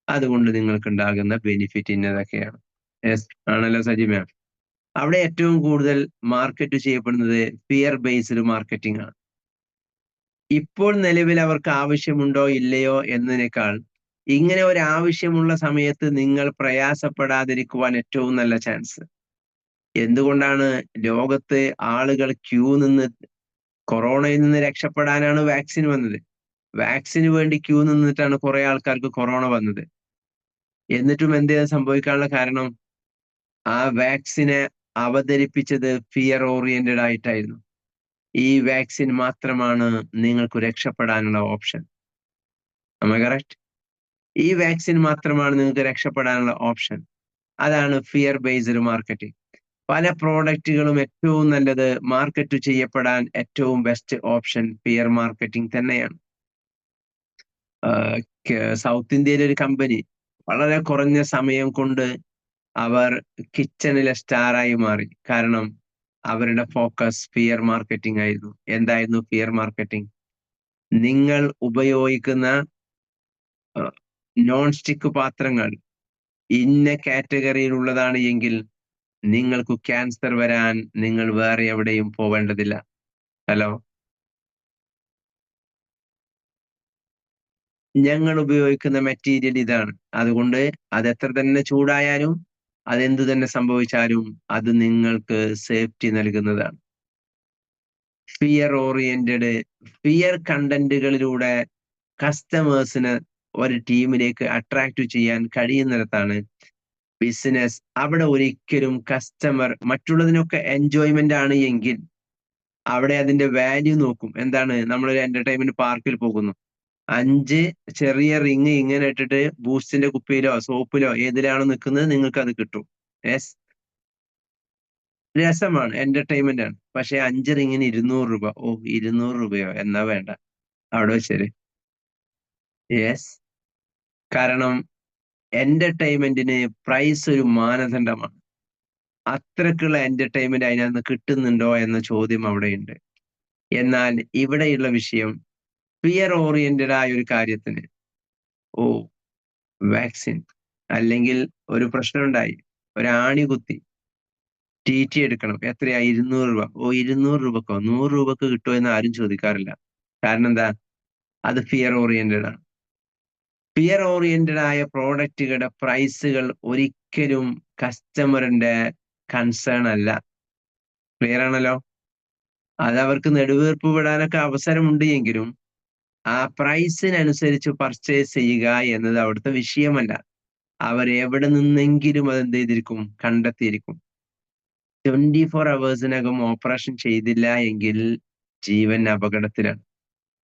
അതുകൊണ്ട് നിങ്ങൾക്ക് ഉണ്ടാകുന്ന ബെനിഫിറ്റ് ഇന്നതൊക്കെയാണ്. യെസ് ആണല്ലോ സജി മാം? അവിടെ ഏറ്റവും കൂടുതൽ മാർക്കറ്റ് ചെയ്യപ്പെടുന്നത് ഫിയർ ബേസ്ഡ് മാർക്കറ്റിംഗ് ആണ്. ഇപ്പോൾ നിലവിൽ അവർക്ക് ആവശ്യമുണ്ടോ ഇല്ലയോ എന്നതിനേക്കാൾ ഇങ്ങനെ ഒരു ആവശ്യമുള്ള സമയത്ത് നിങ്ങൾ പ്രയാസപ്പെടാതിരിക്കുവാൻ ഏറ്റവും നല്ല ചാൻസ്. എന്തുകൊണ്ടാണ് ലോകത്ത് ആളുകൾ ക്യൂ നിന്ന് കൊറോണയിൽ നിന്ന് രക്ഷപ്പെടാനാണ് വാക്സിൻ വന്നത്. വാക്സിന് വേണ്ടി ക്യൂ നിന്നിട്ടാണ് കുറെ ആൾക്കാർക്ക് കൊറോണ വന്നത്. എന്നിട്ടും എന്തേ സംഭവിക്കാനുള്ള കാരണം? ആ വാക്സിനെ അവതരിപ്പിച്ചത് ഫിയർ ഓറിയന്റഡ് ആയിട്ടായിരുന്നു. ഈ വാക്സിൻ മാത്രമാണ് നിങ്ങൾക്ക് രക്ഷപ്പെടാനുള്ള ഓപ്ഷൻ. കറക്റ്റ്? ഈ വാക്സിൻ മാത്രമാണ് നിങ്ങൾക്ക് രക്ഷപ്പെടാനുള്ള ഓപ്ഷൻ. അതാണ് ഫിയർ ബേസ്ഡ് മാർക്കറ്റിംഗ്. പല പ്രോഡക്റ്റുകളും ഏറ്റവും നല്ലത് മാർക്കറ്റ് ചെയ്യപ്പെടാൻ ഏറ്റവും ബെസ്റ്റ് ഓപ്ഷൻ ഫിയർ മാർക്കറ്റിംഗ് തന്നെയാണ്. സൗത്ത് ഇന്ത്യയിലെ ഒരു കമ്പനി വളരെ കുറഞ്ഞ സമയം കൊണ്ട് അവർ കിച്ചണിലെ സ്റ്റാറായി മാറി. കാരണം അവരുടെ ഫോക്കസ് ഫിയർ മാർക്കറ്റിംഗ് ആയിരുന്നു. എന്തായിരുന്നു ഫിയർ മാർക്കറ്റിംഗ്? നിങ്ങൾ ഉപയോഗിക്കുന്ന നോൺ സ്റ്റിക്ക് പാത്രങ്ങൾ ഇന്ന കാറ്റഗറിയിലുള്ളതാണ് എങ്കിൽ നിങ്ങൾക്ക് ക്യാൻസർ വരാൻ നിങ്ങൾ വേറെ എവിടെയും പോവേണ്ടതില്ല. ഹലോ, ഞങ്ങൾ ഉപയോഗിക്കുന്ന മെറ്റീരിയൽ ഇതാണ്. അതുകൊണ്ട് അത് എത്ര തന്നെ ചൂടായാലും അതെന്തു തന്നെ സംഭവിച്ചാലും അത് നിങ്ങൾക്ക് സേഫ്റ്റി നൽകുന്നതാണ്. ഫിയർ ഓറിയന്റഡ്, ഫിയർ കണ്ടന്റുകളിലൂടെ കസ്റ്റമേഴ്സിന് ഒരു ടീമിലേക്ക് അട്രാക്ട് ചെയ്യാൻ കഴിയുന്നിടത്താണ് ബിസിനസ്. അവിടെ ഒരിക്കലും കസ്റ്റമർ മറ്റുള്ളതിനൊക്കെ എൻജോയ്മെന്റ് ആണ് എങ്കിൽ അവിടെ അതിന്റെ വാല്യൂ നോക്കും. എന്താണ്? നമ്മളൊരു എന്റർടൈൻമെന്റ് പാർക്കിൽ പോകുന്നു, 5 ചെറിയ റിങ് ഇങ്ങനെ ഇട്ടിട്ട് ബൂസ്റ്റിന്റെ കുപ്പിയിലോ സോപ്പിലോ ഏതിലാണോ നിൽക്കുന്നത് നിങ്ങൾക്ക് അത് കിട്ടും. യെസ്, രസമാണ്, എന്റർടൈൻമെന്റ് ആണ്. പക്ഷെ 5 റിങ്ങിന് 200 രൂപ. ഓ, 200 രൂപയോ? എന്നാ വേണ്ട. അവിടെ വെച്ചേര്. യെസ്. കാരണം എന്റർടൈൻമെന്റിന് പ്രൈസ് ഒരു മാനദണ്ഡമാണ്. അത്രക്കുള്ള എന്റർടൈൻമെന്റ് അതിനകത്ത് കിട്ടുന്നുണ്ടോ എന്ന ചോദ്യം അവിടെയുണ്ട്. എന്നാൽ ഇവിടെയുള്ള വിഷയം ഫിയർ ഓറിയന്റഡ് ആയ ഒരു കാര്യത്തിന്, ഓ വാക്സിൻ, അല്ലെങ്കിൽ ഒരു പ്രശ്നമുണ്ടായി, ഒരാണി കുത്തി, ടി ടി എടുക്കണം, എത്രയാ? 200 രൂപ. ഓ 200 രൂപക്കോ? 100 രൂപക്ക് കിട്ടുമോ എന്ന് ആരും ചോദിക്കാറില്ല. കാരണം എന്താ? അത് ഫിയർ ഓറിയന്റഡ് ആണ്. ഫിയർ ഓറിയന്റഡ് ആയ പ്രോഡക്റ്റുകളുടെ പ്രൈസുകൾ ഒരിക്കലും കസ്റ്റമറിന്റെ കൺസേൺ അല്ല. ക്ലിയർ ആണല്ലോ? അത് അവർക്ക് നെടുവീർപ്പ് വിടാനൊക്കെ അവസരമുണ്ട് എങ്കിലും ആ പ്രൈസിനനുസരിച്ച് പർച്ചേസ് ചെയ്യുക എന്നത് അവിടുത്തെ വിഷയമല്ല. അവർ എവിടെ നിന്നെങ്കിലും അത് എന്ത് ചെയ്തിരിക്കും? കണ്ടെത്തിയിരിക്കും. 24 അവേഴ്സിനകം ഓപ്പറേഷൻ ചെയ്തില്ല എങ്കിൽ ജീവൻ അപകടത്തിലാണ്.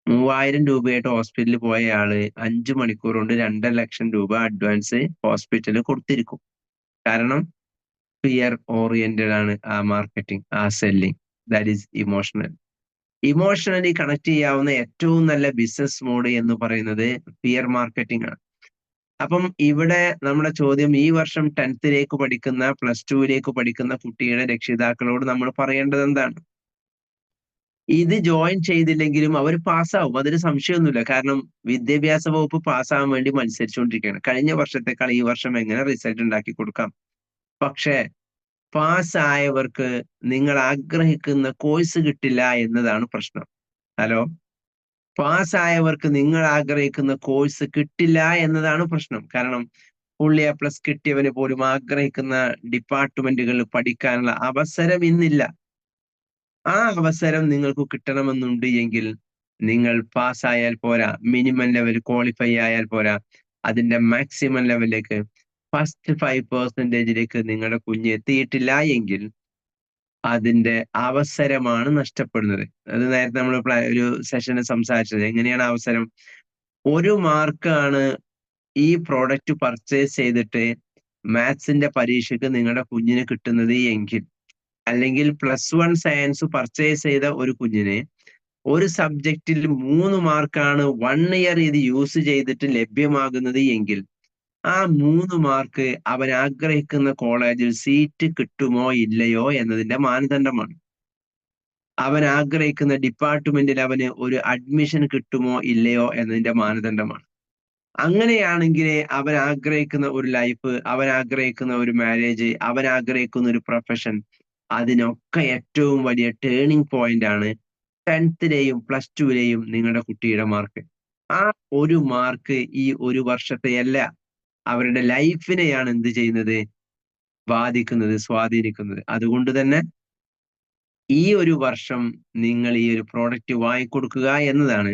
3000 രൂപയായിട്ട് ഹോസ്പിറ്റലിൽ പോയ ആള് 5 മണിക്കൂർ കൊണ്ട് 2,00,000 രൂപ അഡ്വാൻസ് ഹോസ്പിറ്റലിൽ കൊടുത്തിരിക്കും. കാരണം ഫിയർ ഓറിയന്റഡ് ആണ് ആ മാർക്കറ്റിംഗ്, ആ selling. That is emotional. Emotionally connect ചെയ്യാവുന്ന ഏറ്റവും നല്ല ബിസിനസ് മോഡ് എന്ന് പറയുന്നത് ഫിയർ മാർക്കറ്റിംഗ് ആണ്. അപ്പം ഇവിടെ നമ്മുടെ ചോദ്യം, ഈ വർഷം 10th പഠിക്കുന്ന, +2 പഠിക്കുന്ന കുട്ടിയുടെ രക്ഷിതാക്കളോട് നമ്മൾ പറയേണ്ടത് എന്താണ്? ഇത് ജോയിൻ ചെയ്തില്ലെങ്കിലും അവർ പാസ്സാവും, അതിന് സംശയമൊന്നുമില്ല. കാരണം വിദ്യാഭ്യാസ വകുപ്പ് പാസ്സാവാൻ വേണ്ടി മത്സരിച്ചുകൊണ്ടിരിക്കുകയാണ്. കഴിഞ്ഞ വർഷത്തെക്കാൾ ഈ വർഷം എങ്ങനെ റിസൾട്ട് ഉണ്ടാക്കി കൊടുക്കാം. പക്ഷേ പാസ്സായവർക്ക് നിങ്ങൾ ആഗ്രഹിക്കുന്ന കോഴ്സ് കിട്ടില്ല എന്നതാണ് പ്രശ്നം. ഹലോ? പാസ്സായവർക്ക് നിങ്ങൾ ആഗ്രഹിക്കുന്ന കോഴ്സ് കിട്ടില്ല എന്നതാണ് പ്രശ്നം. കാരണം ഫുൾ A+ കിട്ടിയവന് പോലും ആഗ്രഹിക്കുന്ന ഡിപ്പാർട്ട്മെന്റുകളിൽ പഠിക്കാനുള്ള അവസരം ഇന്നില്ല. ആ അവസരം നിങ്ങൾക്ക് കിട്ടണമെന്നുണ്ട് എങ്കിൽ നിങ്ങൾ പാസ്സായാൽ പോരാ, മിനിമം ലെവൽ ക്വാളിഫൈ ആയാൽ പോരാ, അതിന്റെ മാക്സിമം ലെവലിലേക്ക്, ഫസ്റ്റ് 5% നിങ്ങളുടെ കുഞ്ഞ് എത്തിയിട്ടില്ല എങ്കിൽ അതിന്റെ അവസരമാണ് നഷ്ടപ്പെടുന്നത്. അത് നേരത്തെ നമ്മൾ ഒരു സെഷന് സംസാരിച്ചത്. എങ്ങനെയാണ് അവസരം? 1 മാർക്കാണ് ഈ പ്രോഡക്റ്റ് പർച്ചേസ് ചെയ്തിട്ട് മാത്സിന്റെ പരീക്ഷയ്ക്ക് നിങ്ങളുടെ കുഞ്ഞിന് കിട്ടുന്നത് എങ്കിൽ, അല്ലെങ്കിൽ +1 സയൻസ് പർച്ചേസ് ചെയ്ത ഒരു കുഞ്ഞിന് ഒരു സബ്ജക്റ്റിൽ 3 മാർക്കാണ് 1 ഇയർ ഇത് യൂസ് ചെയ്തിട്ട് ലഭ്യമാകുന്നത് എങ്കിൽ, ആ 3 മാർക്ക് അവൻ ആഗ്രഹിക്കുന്ന കോളേജിൽ സീറ്റ് കിട്ടുമോ ഇല്ലയോ എന്നതിന്റെ മാനദണ്ഡമാണ്. അവൻ ആഗ്രഹിക്കുന്ന ഡിപ്പാർട്ട്മെന്റിൽ അവന് ഒരു അഡ്മിഷൻ കിട്ടുമോ ഇല്ലയോ എന്നതിന്റെ മാനദണ്ഡമാണ്. അങ്ങനെയാണെങ്കിൽ അവൻ ആഗ്രഹിക്കുന്ന ഒരു ലൈഫ്, അവൻ ആഗ്രഹിക്കുന്ന ഒരു മാരേജ്, അവൻ ആഗ്രഹിക്കുന്ന ഒരു പ്രൊഫഷൻ, അതിനൊക്കെ ഏറ്റവും വലിയ ടേണിംഗ് പോയിന്റ് ആണ് 10th +2 നിങ്ങളുടെ കുട്ടിയുടെ മാർക്ക്. ആ ഒരു മാർക്ക് ഈ ഒരു വർഷത്തെയല്ല, അവരുടെ ലൈഫിനെയാണ് എന്ത് ചെയ്യുന്നത്? ബാധിക്കുന്നത്, സ്വാധീനിക്കുന്നത്. അതുകൊണ്ട് തന്നെ ഈ ഒരു വർഷം നിങ്ങൾ ഈ ഒരു പ്രോഡക്റ്റ് വാങ്ങിക്കൊടുക്കുക എന്നതാണ്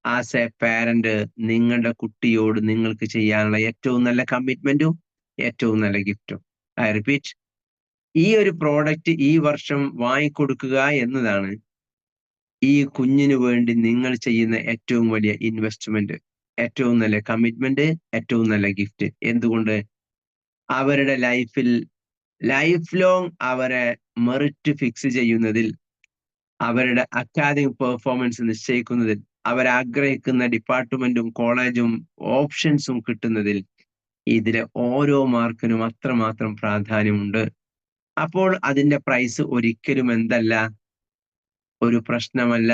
ആസ് എ പാരന്റ് നിങ്ങളുടെ കുട്ടിയോട് നിങ്ങൾക്ക് ചെയ്യാനുള്ള ഏറ്റവും നല്ല കമ്മിറ്റ്മെന്റും ഏറ്റവും നല്ല ഗിഫ്റ്റും. ഐ റിപ്പീറ്റ്, ഈ ഒരു പ്രോഡക്റ്റ് ഈ വർഷം വാങ്ങിക്കൊടുക്കുക എന്നതാണ് ഈ കുഞ്ഞിന് വേണ്ടി നിങ്ങൾ ചെയ്യുന്ന ഏറ്റവും വലിയ ഇൻവെസ്റ്റ്മെന്റ്, ഏറ്റവും നല്ല കമ്മിറ്റ്മെന്റ്, ഏറ്റവും നല്ല ഗിഫ്റ്റ്. എന്തുകൊണ്ട്? അവരുടെ ലൈഫിൽ ലൈഫ് ലോങ് അവരെ മെറിറ്റ് ഫിക്സ് ചെയ്യുന്നതിൽ, അവരുടെ അക്കാദമിക് പെർഫോമൻസ് നിശ്ചയിക്കുന്നതിൽ, അവരാഗ്രഹിക്കുന്ന ഡിപ്പാർട്ട്മെന്റും കോളേജും ഓപ്ഷൻസും കിട്ടുന്നതിൽ ഇതിലെ ഓരോ മാർക്കിനും അത്രമാത്രം പ്രാധാന്യമുണ്ട്. അപ്പോൾ അതിന്റെ പ്രൈസ് ഒരിക്കലും എന്തല്ല, ഒരു പ്രശ്നമല്ല.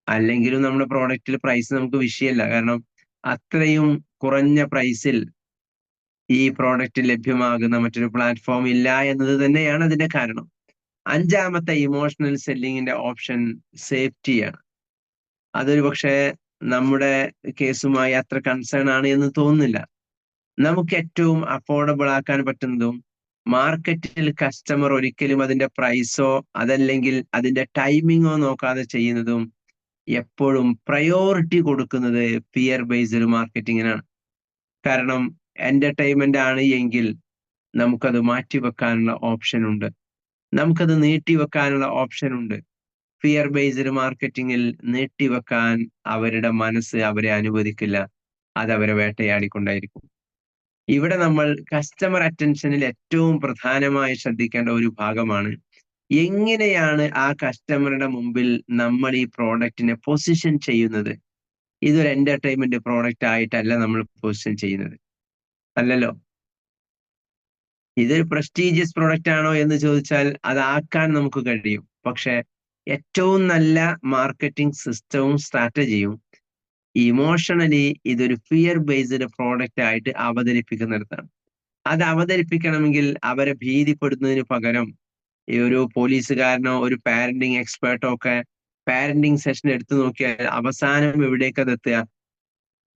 അല്ലെങ്കിലും നമ്മുടെ പ്രോഡക്റ്റിൽ പ്രൈസ് നമുക്ക് വിഷയമല്ല. കാരണം അത്രയും കുറഞ്ഞ പ്രൈസിൽ ഈ പ്രോഡക്റ്റ് ലഭ്യമാകുന്ന മറ്റൊരു പ്ലാറ്റ്ഫോം ഇല്ല എന്നത് തന്നെയാണ് അതിന്റെ കാരണം. 5ാമത്തെ ഇമോഷണൽ സെല്ലിങ്ങിന്റെ ഓപ്ഷൻ സേഫ്റ്റിയാണ്. അതൊരു പക്ഷേ നമ്മുടെ കേസുമായി അത്ര കൺസേൺ ആണ് എന്ന് തോന്നുന്നില്ല. നമുക്ക് ഏറ്റവും അഫോർഡബിൾ ആക്കാൻ പറ്റുന്നതും, മാർക്കറ്റിൽ കസ്റ്റമർ ഒരിക്കലും അതിന്റെ പ്രൈസോ അതല്ലെങ്കിൽ അതിന്റെ ടൈമിങ്ങോ നോക്കാതെ ചെയ്യുന്നതും, എപ്പോഴും പ്രയോറിറ്റി കൊടുക്കുന്നത് പിയർ ബേസ്ഡ് മാർക്കറ്റിങ്ങിനാണ്. കാരണം എന്റർടൈൻമെന്റ് ആണ് എങ്കിൽ നമുക്കത് മാറ്റിവെക്കാനുള്ള ഓപ്ഷൻ ഉണ്ട്, നമുക്കത് നീട്ടിവെക്കാനുള്ള ഓപ്ഷൻ ഉണ്ട്. ഫിയർ ബേസ്ഡ് മാർക്കറ്റിങ്ങിൽ നീട്ടിവെക്കാൻ അവരുടെ മനസ്സ് അവരെ അനുവദിക്കില്ല, അത് അവരെ വേട്ടയാടിക്കൊണ്ടായിരിക്കും. ഇവിടെ നമ്മൾ കസ്റ്റമർ അറ്റൻഷനിൽ ഏറ്റവും പ്രധാനമായി ശ്രദ്ധിക്കേണ്ട ഒരു ഭാഗമാണ് എങ്ങനെയാണ് ആ കസ്റ്റമറുടെ മുമ്പിൽ നമ്മൾ ഈ പ്രോഡക്റ്റിനെ പൊസിഷൻ ചെയ്യുന്നത്. ഇതൊരു എന്റർടൈൻമെന്റ് പ്രോഡക്റ്റ് ആയിട്ടല്ല നമ്മൾ പൊസിഷൻ ചെയ്യുന്നത്. അല്ലല്ലോ. ഇതൊരു പ്രസ്റ്റീജിയസ് പ്രോഡക്റ്റ് ആണോ എന്ന് ചോദിച്ചാൽ അതാക്കാൻ നമുക്ക് കഴിയും. പക്ഷെ ഏറ്റവും നല്ല മാർക്കറ്റിംഗ് സിസ്റ്റവും സ്ട്രാറ്റജിയും ഇമോഷണലി ഇതൊരു ഫിയർ ബേസ്ഡ് പ്രോഡക്റ്റ് ആയിട്ട് അവതരിപ്പിക്കുന്നിടത്താണ്. അത് അവതരിപ്പിക്കണമെങ്കിൽ അവരെ ഭീതിപ്പെടുത്തുന്നതിന് പകരം ഈ ഒരു പോലീസുകാരനോ ഒരു പാരന്റിങ് എക്സ്പേർട്ടോ ഒക്കെ പാരന്റിങ് സെഷൻ എടുത്തു നോക്കിയാൽ അവസാനം എവിടേക്ക് അത് എത്തുക?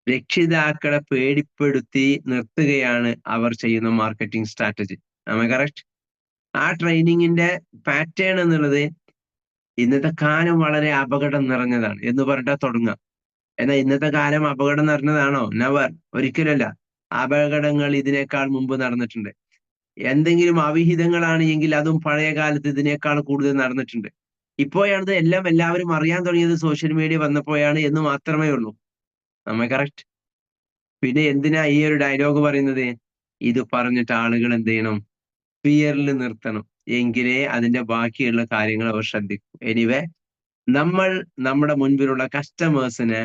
രക്ഷിതാക്കളെ പേടിപ്പെടുത്തി നിർത്തുകയാണ് അവർ ചെയ്യുന്ന മാർക്കറ്റിംഗ് സ്ട്രാറ്റജി. കറക്റ്റ്? ആ ട്രെയിനിങ്ങിന്റെ പാറ്റേൺ എന്നുള്ളത് ഇന്നത്തെ കാലം വളരെ അപകടം നിറഞ്ഞതാണ് എന്ന് പറഞ്ഞിട്ടാ തുടങ്ങുക. എന്നാൽ ഇന്നത്തെ കാലം അപകടം നിറഞ്ഞതാണോ? നെവർ, ഒരിക്കലല്ല. അപകടങ്ങൾ ഇതിനേക്കാൾ മുമ്പ് നടന്നിട്ടുണ്ട്. എന്തെങ്കിലും അവിഹിതങ്ങളാണ് എങ്കിൽ അതും പഴയ കാലത്ത് ഇതിനേക്കാൾ കൂടുതൽ നടന്നിട്ടുണ്ട്. ഇപ്പോഴാണിത് എല്ലാം എല്ലാവരും അറിയാൻ തുടങ്ങിയത് സോഷ്യൽ മീഡിയ വന്നപ്പോഴാണ് എന്ന് മാത്രമേ ഉള്ളൂ. കറക്റ്റ്? പിന്നെ എന്തിനാ ഈ ഒരു ഡയലോഗ് പറയുന്നത്? ഇത് പറഞ്ഞിട്ട് ആളുകൾ എന്ത് ചെയ്യണം? ഫിയറിൽ നിർത്തണം. എങ്കിലേ അതിന്റെ ബാക്കിയുള്ള കാര്യങ്ങൾ അവർ ശ്രദ്ധിക്കും. എനിവേ, നമ്മൾ നമ്മുടെ മുൻപിലുള്ള കസ്റ്റമേഴ്സിന്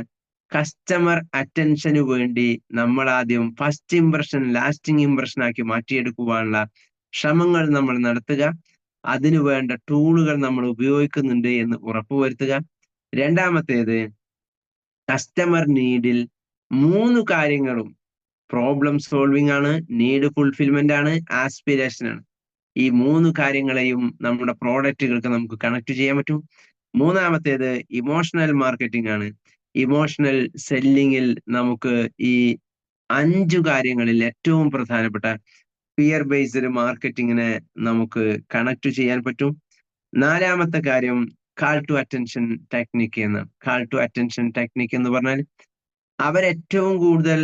കസ്റ്റമർ അറ്റൻഷന് വേണ്ടി നമ്മൾ ആദ്യം ഫസ്റ്റ് ഇംപ്രഷൻ ലാസ്റ്റിംഗ് ഇംപ്രഷൻ ആക്കി മാറ്റിയെടുക്കുവാനുള്ള ശ്രമങ്ങൾ നമ്മൾ നടത്തുക. അതിനു വേണ്ട ടൂളുകൾ നമ്മൾ ഉപയോഗിക്കുന്നുണ്ട് എന്ന് ഉറപ്പുവരുത്തുക. രണ്ടാമത്തേത്, കസ്റ്റമർ നീഡിൽ 3 കാര്യങ്ങളും പ്രോബ്ലം സോൾവിംഗ് ആണ്, നീഡ് ഫുൾഫിൽമെന്റ് ആണ്, ആസ്പിരേഷൻ ആണ്. ഈ 3 കാര്യങ്ങളെയും നമ്മുടെ പ്രോഡക്റ്റുകൾക്ക് നമുക്ക് കണക്ട് ചെയ്യാൻ പറ്റും. മൂന്നാമത്തേത് ഇമോഷണൽ മാർക്കറ്റിംഗ് ആണ്. ഇമോഷണൽ സെല്ലിങ്ങിൽ നമുക്ക് ഈ 5 കാര്യങ്ങളിൽ ഏറ്റവും പ്രധാനപ്പെട്ട ഫിയർ ബേസ്ഡ് മാർക്കറ്റിങ്ങിനെ നമുക്ക് കണക്ട് ചെയ്യാൻ പറ്റും. നാലാമത്തെ കാര്യം കാൾ ടു അറ്റൻഷൻ ടെക്നിക്ക് എന്ന്. കാൾ ടു അറ്റൻഷൻ ടെക്നിക്ക് എന്ന് പറഞ്ഞാൽ അവരേറ്റവും കൂടുതൽ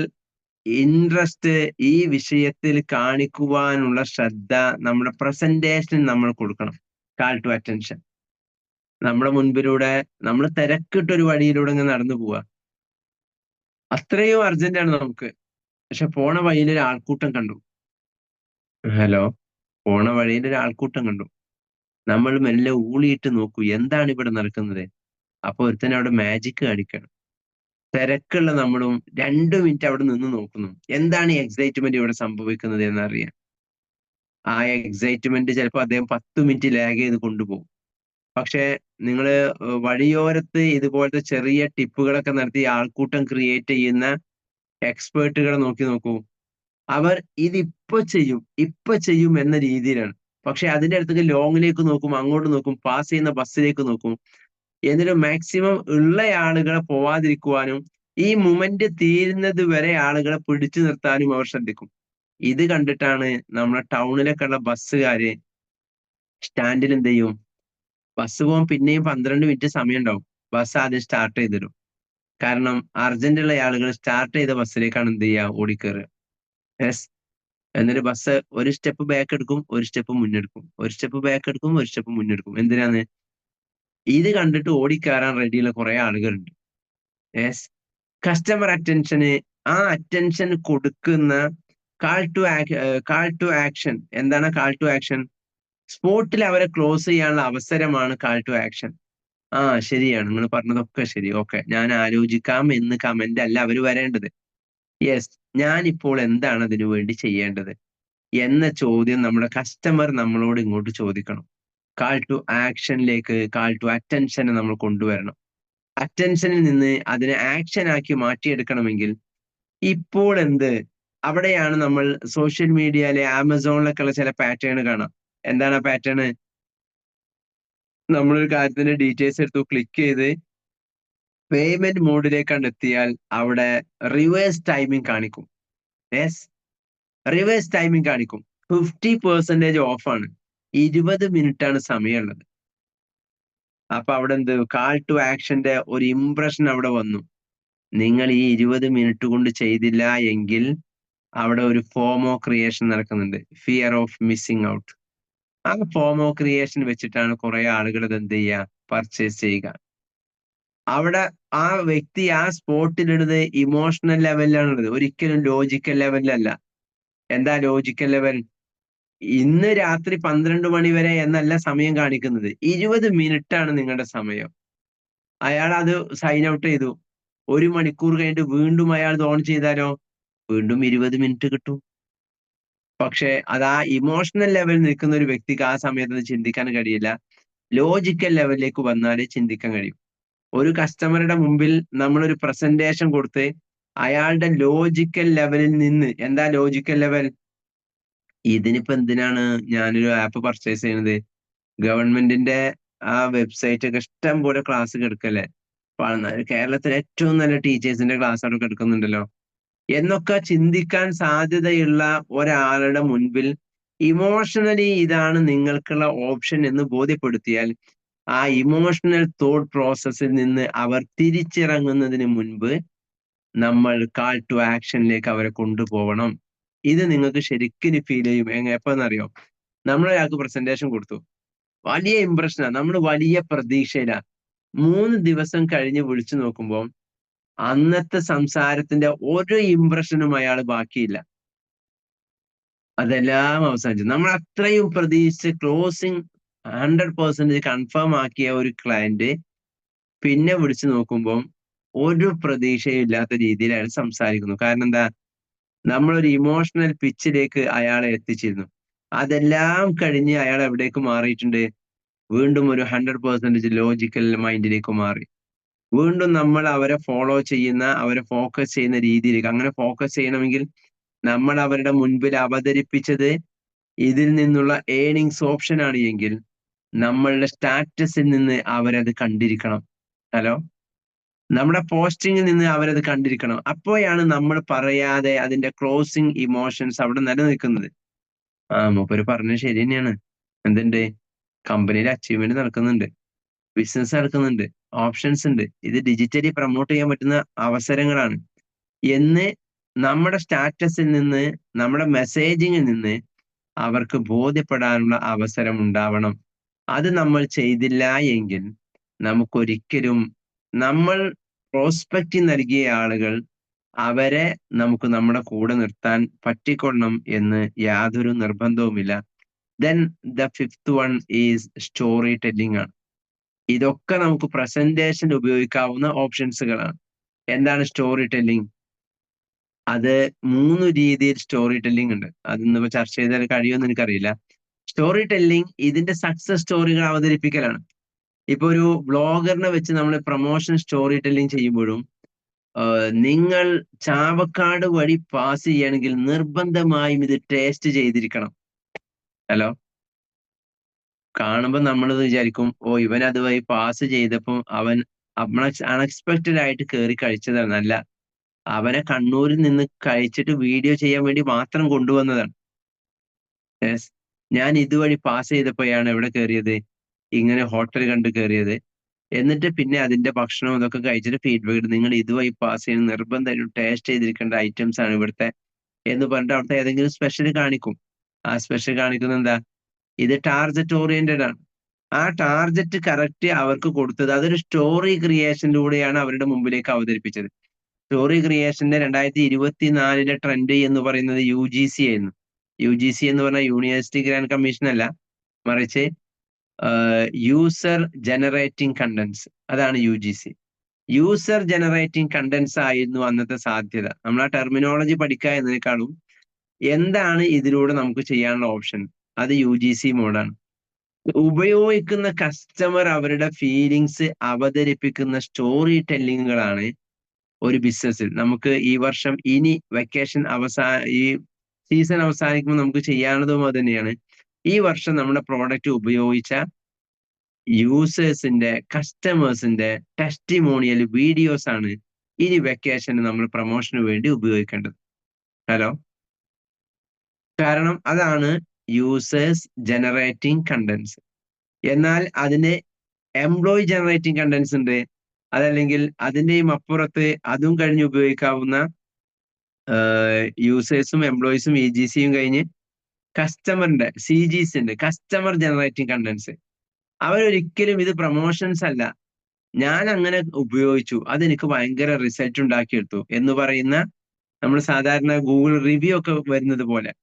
ഇൻട്രസ്റ്റ് ഈ വിഷയത്തിൽ കാണിക്കുവാനുള്ള ശ്രദ്ധ നമ്മുടെ പ്രസന്റേഷൻ നമ്മൾ കൊടുക്കണം. Call to attention. നമ്മുടെ മുൻപിലൂടെ നമ്മൾ തിരക്കിട്ടൊരു വഴിയിലൂടെ ഇങ്ങനെ നടന്നു പോവുക. അത്രയും അർജന്റ് ആണ് നമുക്ക്. പക്ഷെ പോണ വഴിയിൽ ഒരു ആൾക്കൂട്ടം കണ്ടു. ഹലോ, പോണ വഴിയിൽ ഒരു ആൾക്കൂട്ടം കണ്ടു. നമ്മൾ മെല്ലെ ഊളിയിട്ട് നോക്കൂ, എന്താണ് ഇവിടെ നടക്കുന്നത്? അപ്പൊ ഒരുത്തൻ അവിടെ മാജിക് കാണിക്കണം. തിരക്കുള്ള നമ്മളും 2 മിനിറ്റ് അവിടെ നിന്ന് നോക്കുന്നു, എന്താണ് ഈ എക്സൈറ്റ്മെന്റ് ഇവിടെ സംഭവിക്കുന്നത് എന്നറിയാൻ. ആ എക്സൈറ്റ്മെന്റ് ചിലപ്പോൾ അദ്ദേഹം 10 മിനിറ്റ് ലാഗ് ചെയ്ത് കൊണ്ടുപോകും. പക്ഷെ നിങ്ങൾ വഴിയോരത്ത് ഇതുപോലത്തെ ചെറിയ ടിപ്പുകളൊക്കെ നടത്തി ആൾക്കൂട്ടം ക്രിയേറ്റ് ചെയ്യുന്ന എക്സ്പേർട്ടുകളെ നോക്കൂ. അവർ ഇപ്പൊ ചെയ്യും എന്ന രീതിയിലാണ്. പക്ഷെ അതിന്റെ അടുത്തേക്ക് ലോങ്ങിലേക്ക് നോക്കും, അങ്ങോട്ട് നോക്കും, പാസ് ചെയ്യുന്ന ബസ്സിലേക്ക് നോക്കും. എന്നിട്ട് മാക്സിമം ഉള്ള ആളുകളെ പോവാതിരിക്കുവാനും ഈ മൊമെന്റ് തീരുന്നത് വരെ ആളുകളെ പിടിച്ചു നിർത്താനും അവർ ശ്രദ്ധിക്കും. ഇത് കണ്ടിട്ടാണ് നമ്മുടെ ടൗണിലൊക്കെ ഉള്ള ബസ്സുകാര് സ്റ്റാൻഡിൽ എന്ത് ചെയ്യും? ബസ് പോകാൻ പിന്നെയും 12 മിനിറ്റ് സമയം ഉണ്ടാവും. ബസ് ആദ്യം സ്റ്റാർട്ട് ചെയ്തിടും. കാരണം അർജന്റ് ഉള്ള ആളുകൾ സ്റ്റാർട്ട് ചെയ്ത ബസ്സിലേക്കാണ് എന്ത് ചെയ്യുക? ഓടിക്കയറുക. യെസ്. എന്നിട്ട് ബസ് ഒരു സ്റ്റെപ്പ് ബാക്ക് എടുക്കും, ഒരു സ്റ്റെപ്പ് മുന്നെടുക്കും, ഒരു സ്റ്റെപ്പ് ബാക്ക് എടുക്കും, ഒരു സ്റ്റെപ്പ് മുന്നെടുക്കും. എന്തിനാന്ന്? ഇത് കണ്ടിട്ട് ഓടിക്കയറാൻ റെഡിയുള്ള കുറെ ആളുകളുണ്ട്. യെസ്. കസ്റ്റമർ അറ്റൻഷന്, ആ അറ്റൻഷൻ കൊടുക്കുന്ന കാൾ ടു ആക്ഷൻ. എന്താണ് കാൾ ടു ആക്ഷൻ? സ്പോട്ടിൽ അവരെ ക്ലോസ് ചെയ്യാനുള്ള അവസരമാണ് കാൾ ടു ആക്ഷൻ. ആ, ശരിയാണ്, നിങ്ങൾ പറഞ്ഞതൊക്കെ ശരി, ഓക്കെ, ഞാൻ ആലോചിക്കാം എന്ന് കമന്റ് അല്ല അവർ വരേണ്ടത്. യെസ്, ഞാനിപ്പോൾ എന്താണ് അതിനു വേണ്ടി ചെയ്യേണ്ടത് എന്ന ചോദ്യം നമ്മുടെ കസ്റ്റമർ നമ്മളോട് ഇങ്ങോട്ട് ചോദിക്കണം. കാൾ ടു ആക്ഷനിലേക്ക്, കാൾ ടു അറ്റൻഷനെ നമ്മൾ കൊണ്ടുവരണം. അറ്റൻഷനിൽ നിന്ന് അതിനെ ആക്ഷൻ ആക്കി മാറ്റിയെടുക്കണമെങ്കിൽ ഇപ്പോൾ എന്ത്, അവിടെയാണ് നമ്മൾ സോഷ്യൽ മീഡിയയിലെ ആമസോണിലൊക്കെ ഉള്ള ചില പാറ്റേൺ കാണാം. എന്താണ് ആ പാറ്റേൺ? നമ്മളൊരു കാര്യത്തിന്റെ ഡീറ്റെയിൽസ് എടുത്തു ക്ലിക്ക് ചെയ്ത് പേയ്മെന്റ് മോഡിലേക്കാണ് എത്തിയാൽ അവിടെ റിവേഴ്സ് ടൈമിംഗ് കാണിക്കും. യെസ്, റിവേഴ്സ് ടൈമിംഗ് കാണിക്കും. 50% ഓഫാണ്. 20 മിനിറ്റ് ആണ് സമയമുള്ളത്. അപ്പൊ അവിടെ എന്ത്, കാൾ ടു ആക്ഷന്റെ ഒരു ഇംപ്രഷൻ അവിടെ വന്നു. നിങ്ങൾ ഈ 20 മിനിറ്റ് കൊണ്ട് ചെയ്തില്ല എങ്കിൽ അവിടെ ഒരു ഫോമോ ക്രിയേഷൻ നടക്കുന്നുണ്ട്, ഫിയർ ഓഫ് മിസ്സിംഗ് ഔട്ട്. ആ ഫോമോ ക്രിയേഷൻ വെച്ചിട്ടാണ് കുറെ ആളുകൾ ഇത് എന്ത് ചെയ്യുക? പർച്ചേസ് ചെയ്യുക. അവിടെ ആ വ്യക്തി ആ സ്പോട്ടിലിടുന്നത് ഇമോഷണൽ ലെവലിലാണുള്ളത്, ഒരിക്കലും ലോജിക്കൽ ലെവലിലല്ല. എന്താ ലോജിക്കൽ ലെവൽ? ഇന്ന് രാത്രി 12 മണി വരെ എന്നല്ല സമയം കാണിക്കുന്നത്, 20 മിനിറ്റ് ആണ് നിങ്ങളുടെ സമയം. അയാൾ അത് സൈൻ ഔട്ട് ചെയ്തു. 1 മണിക്കൂർ കഴിഞ്ഞിട്ട് വീണ്ടും അയാൾ ഇത് ഓൺ ചെയ്താലോ വീണ്ടും 20 മിനിറ്റ് കിട്ടും. പക്ഷെ അത് ആ ഇമോഷണൽ ലെവലിൽ നിൽക്കുന്ന ഒരു വ്യക്തിക്ക് ആ സമയത്ത് അത് ചിന്തിക്കാൻ കഴിയില്ല. ലോജിക്കൽ ലെവലിലേക്ക് വന്നാലേ ചിന്തിക്കാൻ കഴിയും. ഒരു കസ്റ്റമറുടെ മുമ്പിൽ നമ്മളൊരു പ്രസന്റേഷൻ കൊടുത്ത് അയാളുടെ ലോജിക്കൽ ലെവലിൽ നിന്ന് എന്താ ലോജിക്കൽ ലെവൽ? ഇതിനിപ്പോ എന്തിനാണ് ഞാനൊരു ആപ്പ് പർച്ചേസ് ചെയ്യുന്നത്? ഗവൺമെന്റിന്റെ ആ വെബ്സൈറ്റ് ഒക്കെ ഇഷ്ടം പോലെ ക്ലാസ് എടുക്കല്ലേ. കേരളത്തിലെ ഏറ്റവും നല്ല ടീച്ചേഴ്സിന്റെ ക്ലാസ് അവിടെ എടുക്കുന്നുണ്ടല്ലോ എന്നൊക്കെ ചിന്തിക്കാൻ സാധ്യതയുള്ള ഒരാളുടെ മുൻപിൽ ഇമോഷണലി ഇതാണ് നിങ്ങൾക്കുള്ള ഓപ്ഷൻ എന്ന് ബോധ്യപ്പെടുത്തിയാൽ ആ ഇമോഷണൽ തോട്ട് പ്രോസസ്സിൽ നിന്ന് അവർ തിരിച്ചിറങ്ങുന്നതിന് മുൻപ് നമ്മൾ കാൾ ടു ആക്ഷനിലേക്ക് അവരെ കൊണ്ടുപോകണം. ഇത് നിങ്ങൾക്ക് ശരിക്കും ഫീൽ ചെയ്യും. എപ്പോന്നറിയോ? നമ്മളൊരാൾക്ക് പ്രസന്റേഷൻ കൊടുത്തു, വലിയ ഇംപ്രഷനാ, നമ്മൾ വലിയ പ്രതീക്ഷയിലാ. 3 ദിവസം കഴിഞ്ഞ് വിളിച്ചു നോക്കുമ്പോൾ അന്നത്തെ സംസാരത്തിന്റെ ഒരു ഇംപ്രഷനും അയാൾ ബാക്കിയില്ല. അതെല്ലാം അവസാനിച്ചു. നമ്മൾ അത്രയും പ്രതീക്ഷിച്ച് ക്ലോസിംഗ് 100% കൺഫേം ആക്കിയ ഒരു ക്ലയന്റ് പിന്നെ വിളിച്ചു നോക്കുമ്പോൾ ഒരു പ്രതീക്ഷയും ഇല്ലാത്ത രീതിയിൽ അയാൾ സംസാരിക്കുന്നു. കാരണം എന്താ? നമ്മളൊരു ഇമോഷണൽ പിച്ചിലേക്ക് അയാളെ എത്തിച്ചിരുന്നു. അതെല്ലാം കഴിഞ്ഞ് അയാൾ എവിടേക്ക് മാറിയിട്ടുണ്ട്? വീണ്ടും ഒരു 100% ലോജിക്കൽ മൈൻഡിലേക്ക് മാറി. വീണ്ടും നമ്മൾ അവരെ ഫോളോ ചെയ്യുന്ന, അവരെ ഫോക്കസ് ചെയ്യുന്ന രീതിയിലേക്ക്. അങ്ങനെ ഫോക്കസ് ചെയ്യണമെങ്കിൽ നമ്മൾ അവരുടെ മുൻപിൽ അവതരിപ്പിച്ചത് ഇതിൽ നിന്നുള്ള ഏണിങ്സ് ഓപ്ഷൻ ആണ് എങ്കിൽ നമ്മളുടെ സ്റ്റാറ്റസിൽ നിന്ന് അവരത് കണ്ടിരിക്കണം. ഹലോ, നമ്മുടെ പോസ്റ്റിങ്ങിൽ നിന്ന് അവരത് കണ്ടിരിക്കണം. അപ്പോഴാണ് നമ്മൾ പറയാതെ അതിന്റെ ക്ലോസിംഗ് ഇമോഷൻസ് അവിടെ നിലനിൽക്കുന്നത്. മൂപ്പര് പറഞ്ഞത് ശരി തന്നെയാണ്. എന്തുണ്ട്? കമ്പനിയിൽ അച്ചീവ്മെന്റ് നടക്കുന്നുണ്ട്, ബിസിനസ് നടക്കുന്നുണ്ട്, ഓപ്ഷൻസ് ഉണ്ട്, ഇത് ഡിജിറ്റലി പ്രൊമോട്ട് ചെയ്യാൻ പറ്റുന്ന അവസരങ്ങളാണ് എന്ന് നമ്മുടെ സ്റ്റാറ്റസിൽ നിന്ന്, നമ്മുടെ മെസ്സേജിങ്ങിൽ നിന്ന് അവർക്ക് ബോധ്യപ്പെടാനുള്ള അവസരം ഉണ്ടാവണം. അത് നമ്മൾ ചെയ്തില്ല എങ്കിൽ നമുക്കൊരിക്കലും നമ്മൾ പ്രോസ്പെക്റ്റ് നൽകിയ ആളുകൾ അവരെ നമുക്ക് നമ്മുടെ കൂടെ നിർത്താൻ പറ്റിക്കൊള്ളണം എന്ന് യാതൊരു നിർബന്ധവുമില്ല. Then the fifth one is storytelling ആണ്. ഇതൊക്കെ നമുക്ക് പ്രസന്റേഷൻ ഉപയോഗിക്കാവുന്ന ഓപ്ഷൻസുകളാണ്. എന്താണ് സ്റ്റോറി ടെല്ലിംഗ്? അത് 3 രീതിയിൽ സ്റ്റോറി ടെല്ലിംഗ് ഉണ്ട്. അത് ഇന്നിപ്പോ ചർച്ച ചെയ്താൽ കഴിയുമെന്ന് എനിക്കറിയില്ല. സ്റ്റോറി ടെല്ലിംഗ് ഇതിന്റെ സക്സസ് സ്റ്റോറികൾ അവതരിപ്പിക്കലാണ്. ഇപ്പൊ ഒരു ബ്ലോഗറിനെ വെച്ച് നമ്മൾ പ്രൊമോഷൻ സ്റ്റോറി ടെല്ലിംഗ് ചെയ്യുമ്പോഴും നിങ്ങൾ ചാവക്കാട് വഴി പാസ് ചെയ്യണമെങ്കിൽ നിർബന്ധമായും ഇത് ടേസ്റ്റ് ചെയ്തിരിക്കണം. ഹലോ, കാണുമ്പോൾ നമ്മളിത് വിചാരിക്കും, ഓ ഇവൻ അതുവഴി പാസ് ചെയ്തപ്പോൾ അവൻ അൺഎക്സ്പെക്റ്റഡ് ആയിട്ട് കയറി കഴിച്ചതാണ്. അല്ല, അവനെ കണ്ണൂരിൽ നിന്ന് കഴിച്ചിട്ട് വീഡിയോ ചെയ്യാൻ വേണ്ടി മാത്രം കൊണ്ടുവന്നതാണ്. യെസ്, ഞാൻ ഇതുവഴി പാസ് ചെയ്തപ്പോഴാണ് എവിടെ കയറിയത്, ഇങ്ങനെ ഹോട്ടൽ കണ്ട് കയറിയത്. എന്നിട്ട് പിന്നെ അതിന്റെ ഭക്ഷണം ഇതൊക്കെ കഴിച്ചിട്ട് ഫീഡ്ബാക്ക്, നിങ്ങൾ ഇതുവഴി പാസ് ചെയ്യുന്ന നിർബന്ധമായിട്ടും ടേസ്റ്റ് ചെയ്തിരിക്കേണ്ട ഐറ്റംസ് ആണ് ഇവിടുത്തെ എന്ന് പറഞ്ഞിട്ട് അവിടുത്തെ ഏതെങ്കിലും സ്പെഷ്യൽ കാണിക്കും. ആ സ്പെഷ്യൽ കാണിക്കുന്നത് എന്താ? ഇത് ടാർഗറ്റ് ഓറിയന്റഡ് ആണ്. ആ ടാർഗറ്റ് കറക്റ്റ് അവർക്ക് കൊടുത്തത് അതൊരു സ്റ്റോറി ക്രിയേഷനിലൂടെയാണ് അവരുടെ മുമ്പിലേക്ക് അവതരിപ്പിച്ചത്. സ്റ്റോറി ക്രിയേഷന്റെ 2024 ട്രെൻഡ് എന്ന് പറയുന്നത് UGC ആയിരുന്നു. UGC എന്ന് പറഞ്ഞാൽ യൂണിവേഴ്സിറ്റി ഗ്രാൻഡ് കമ്മീഷൻ അല്ല, മറിച്ച് യൂസർ ജനറേറ്റിംഗ് കണ്ടന്റ്സ്, അതാണ് UGC. യൂസർ ജനറേറ്റിംഗ് കണ്ടന്റ്സ് ആയിരുന്നു അന്നത്തെ സാധ്യത. നമ്മൾ ആ ടെർമിനോളജി പഠിക്കുക എന്നതിനേക്കാളും എന്താണ് ഇതിലൂടെ നമുക്ക് ചെയ്യാനുള്ള ഓപ്ഷൻ, അത് UGC മോഡാണ്. ഉപയോഗിക്കുന്ന കസ്റ്റമർ അവരുടെ ഫീലിങ്സ് അവതരിപ്പിക്കുന്ന സ്റ്റോറി ടെല്ലിങ്ങുകളാണ് ഒരു ബിസിനസ്സിൽ നമുക്ക് ഈ വർഷം ഇനി വെക്കേഷൻ ഈ സീസൺ അവസാനിക്കുമ്പോൾ നമുക്ക് ചെയ്യാനുള്ളതും അത് തന്നെയാണ്. ഈ വർഷം നമ്മുടെ പ്രോഡക്റ്റ് ഉപയോഗിച്ച യൂസേഴ്സിന്റെ, കസ്റ്റമേഴ്സിന്റെ ടെസ്റ്റിമോണിയൽ വീഡിയോസ് ആണ് ഇനി വെക്കേഷന് നമ്മൾ പ്രൊമോഷന് വേണ്ടി ഉപയോഗിക്കേണ്ടത്. ഹലോ, കാരണം അതാണ് യൂസേഴ്സ് ജനറേറ്റിംഗ് കണ്ടന്റ്സ്. എന്നാൽ അതിന് എംപ്ലോയി ജനറേറ്റിംഗ് കണ്ടന്റ്സ് ഉണ്ട്. അതല്ലെങ്കിൽ അതിന്റെയും അപ്പുറത്ത് അതും കഴിഞ്ഞ് ഉപയോഗിക്കാവുന്ന യൂസേഴ്സും എംപ്ലോയീസും EGCയും കഴിഞ്ഞ് കസ്റ്റമറിന്റെ CGC ഉണ്ട്, കസ്റ്റമർ ജനറേറ്റിംഗ് കണ്ടന്റ്സ്. അവരൊരിക്കലും ഇത് പ്രൊമോഷൻസ് അല്ല, ഞാൻ അങ്ങനെ ഉപയോഗിച്ചു അതെനിക്ക് ഭയങ്കര റിസൾട്ട് ഉണ്ടാക്കിയെടുത്തു എന്ന് പറയുന്ന, നമ്മൾ സാധാരണ ഗൂഗിൾ റിവ്യൂ ഒക്കെ വരുന്നത് പോലെ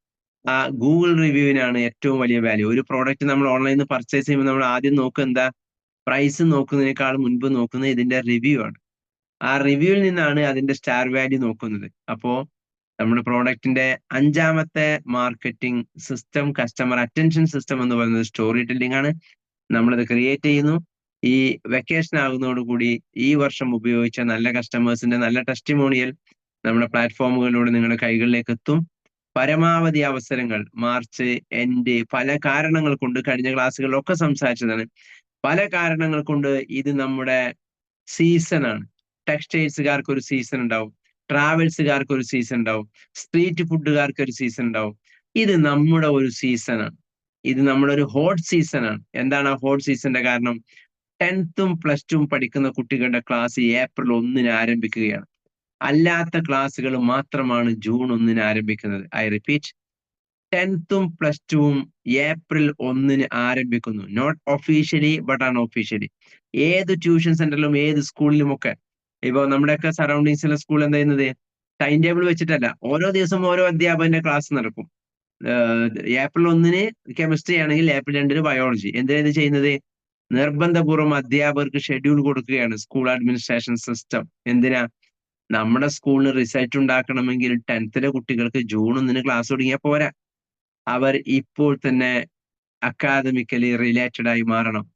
ആ ഗൂഗിൾ റിവ്യൂവിനാണ് ഏറ്റവും വലിയ വാല്യൂ. ഒരു പ്രോഡക്റ്റ് നമ്മൾ ഓൺലൈനിൽ നിന്ന് പർച്ചേസ് ചെയ്യുമ്പോൾ നമ്മൾ ആദ്യം നോക്കുക എന്താ? പ്രൈസ് നോക്കുന്നതിനേക്കാൾ മുൻപ് നോക്കുന്നത് ഇതിന്റെ റിവ്യൂ ആണ്. ആ റിവ്യൂവിൽ നിന്നാണ് അതിന്റെ സ്റ്റാർ വാല്യൂ നോക്കുന്നത്. അപ്പോ നമ്മുടെ പ്രോഡക്റ്റിന്റെ 5ാമത്തെ marketing system customer attention system എന്ന് പറയുന്നത് സ്റ്റോറി ടെല്ലിംഗ് ആണ്. നമ്മളത് ക്രിയേറ്റ് ചെയ്യുന്നു. ഈ വെക്കേഷൻ ആകുന്നതോടുകൂടി ഈ വർഷം ഉപയോഗിച്ച നല്ല കസ്റ്റമേഴ്സിന്റെ നല്ല ടെസ്റ്റിമോണിയൽ നമ്മുടെ പ്ലാറ്റ്ഫോമുകളിലൂടെ നിങ്ങളുടെ കൈകളിലേക്ക് എത്തും. പരമാവധി അവസരങ്ങൾ മാർച്ച് എൻഡ് പല കാരണങ്ങൾ കൊണ്ട് കഴിഞ്ഞ ക്ലാസ്സുകളിലൊക്കെ സംസാരിച്ചതാണ്. പല കാരണങ്ങൾ കൊണ്ട് ഇത് നമ്മുടെ സീസൺ ആണ്. ടെക്സ്റ്റൈൽസുകാർക്ക് ഒരു സീസൺ ഉണ്ടാവും, ട്രാവൽസുകാർക്ക് ഒരു സീസൺ ഉണ്ടാവും, സ്ട്രീറ്റ് ഫുഡുകാർക്ക് ഒരു സീസൺ ഉണ്ടാവും. ഇത് നമ്മുടെ ഒരു സീസൺ ആണ്. ഇത് നമ്മുടെ ഒരു ഹോട്ട് സീസൺ ആണ്. എന്താണ് ആ ഹോട്ട് സീസണിന്റെ കാരണം? 10th പ്ലസ് 2 പഠിക്കുന്ന കുട്ടികളുടെ ക്ലാസ് ഏപ്രിൽ 1 ആരംഭിക്കുകയാണ്. അല്ലാത്ത ക്ലാസ്സുകൾ മാത്രമാണ് ജൂൺ 1 ആരംഭിക്കുന്നത്. I repeat, 10th plus 2 April 1 ആരംഭിക്കുന്നു. Not officially but unofficially. ഏത് ട്യൂഷൻ സെന്ററിലും ഏത് സ്കൂളിലും ഒക്കെ ഇപ്പൊ നമ്മുടെയൊക്കെ സറൗണ്ടിങ്സിലെ സ്കൂൾ എന്താ ചെയ്യുന്നത്? ടൈം ടേബിൾ വെച്ചിട്ടല്ല, ഓരോ ദിവസം ഓരോ അധ്യാപകന്റെ ക്ലാസ് നടക്കും. ഏപ്രിൽ 1 കെമിസ്ട്രി ആണെങ്കിൽ ഏപ്രിൽ 2 ബയോളജി. എന്തിനാ ഇത് ചെയ്യുന്നത്? നിർബന്ധപൂർവ്വം അധ്യാപകർക്ക് ഷെഡ്യൂൾ കൊടുക്കുകയാണ് സ്കൂൾ അഡ്മിനിസ്ട്രേഷൻ സിസ്റ്റം. എന്തിനാ? നമ്മുടെ സ്കൂളിന് റിസൾട്ട് ഉണ്ടാക്കണമെങ്കിൽ 10th കുട്ടികൾക്ക് ജൂൺ 1 ക്ലാസ് തുടങ്ങിയാൽ പോരാ. അവർ ഇപ്പോൾ തന്നെ അക്കാദമിക്കലി റിലേറ്റഡ് ആയി മാറണം.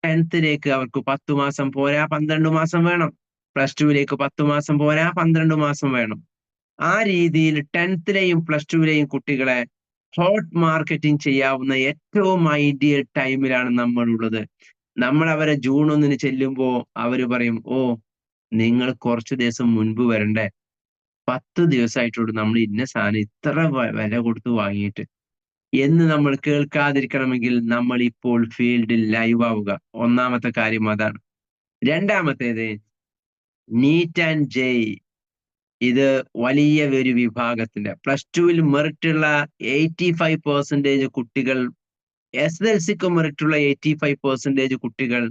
10th അവർക്ക് 10 മാസം പോരാ, 12 മാസം വേണം. പ്ലസ് 2 10 മാസം പോരാ, 12 മാസം വേണം. ആ രീതിയിൽ 10th പ്ലസ് 2 കുട്ടികളെ ഹോട്ട് മാർക്കറ്റിംഗ് ചെയ്യാവുന്ന ഏറ്റവും ഐഡിയൽ ടൈമിലാണ് നമ്മൾ ഉള്ളത്. നമ്മൾ അവരെ ജൂൺ 1 ചെല്ലുമ്പോ അവര് പറയും, ഓ നിങ്ങൾ കുറച്ചു ദിവസം മുൻപ് വരണ്ടേ, 10 ദിവസമായിട്ടുള്ളൂ നമ്മൾ ഇന്ന സാധനം ഇത്ര വില കൊടുത്ത് വാങ്ങിയിട്ട് എന്ന് നമ്മൾ കേൾക്കാതിരിക്കണമെങ്കിൽ നമ്മൾ ഇപ്പോൾ ഫീൽഡിൽ ലൈവ് ആവുക. ഒന്നാമത്തെ കാര്യം അതാണ്. രണ്ടാമത്തേത് നീറ്റ് ആൻഡ് ജെയ്. ഇത് വലിയ ഒരു വിഭാഗത്തിന്റെ പ്ലസ് 2 മെറിറ്റ് ഉള്ള 85% കുട്ടികൾ, SSLCക്ക് മെറിറ്റ് ഉള്ള 85% കുട്ടികൾ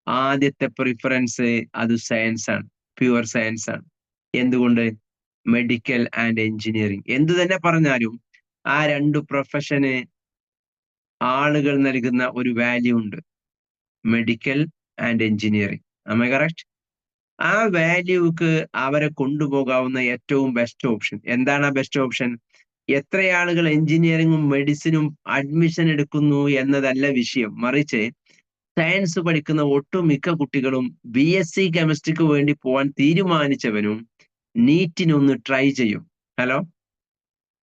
ആദ്യത്തെ പ്രിഫറൻസ് അത് സയൻസ് ആണ്, പ്യുവർ സയൻസ് ആണ്. എന്തുകൊണ്ട്? Medical and engineering. എന്തു തന്നെ പറഞ്ഞാലും ആ 2 പ്രൊഫഷന് ആളുകൾ നൽകുന്ന ഒരു വാല്യൂ ഉണ്ട്, medical and engineering. Am I correct? ആ വാല്യൂക്ക് അവരെ കൊണ്ടുപോകാവുന്ന ഏറ്റവും ബെസ്റ്റ് ഓപ്ഷൻ എന്താണ്? ആ ബെസ്റ്റ് ഓപ്ഷൻ എത്ര ആളുകൾ എഞ്ചിനീയറിംഗും മെഡിസിനും അഡ്മിഷൻ എടുക്കുന്നു എന്നതല്ല വിഷയം. മറിച്ച് സയൻസ് പഠിക്കുന്ന ഒട്ടുമിക്ക കുട്ടികളും BSc കെമിസ്ട്രിക്ക് വേണ്ടി പോകാൻ തീരുമാനിച്ചവനും നീറ്റിനൊന്ന് ട്രൈ ചെയ്യും. ഹലോ,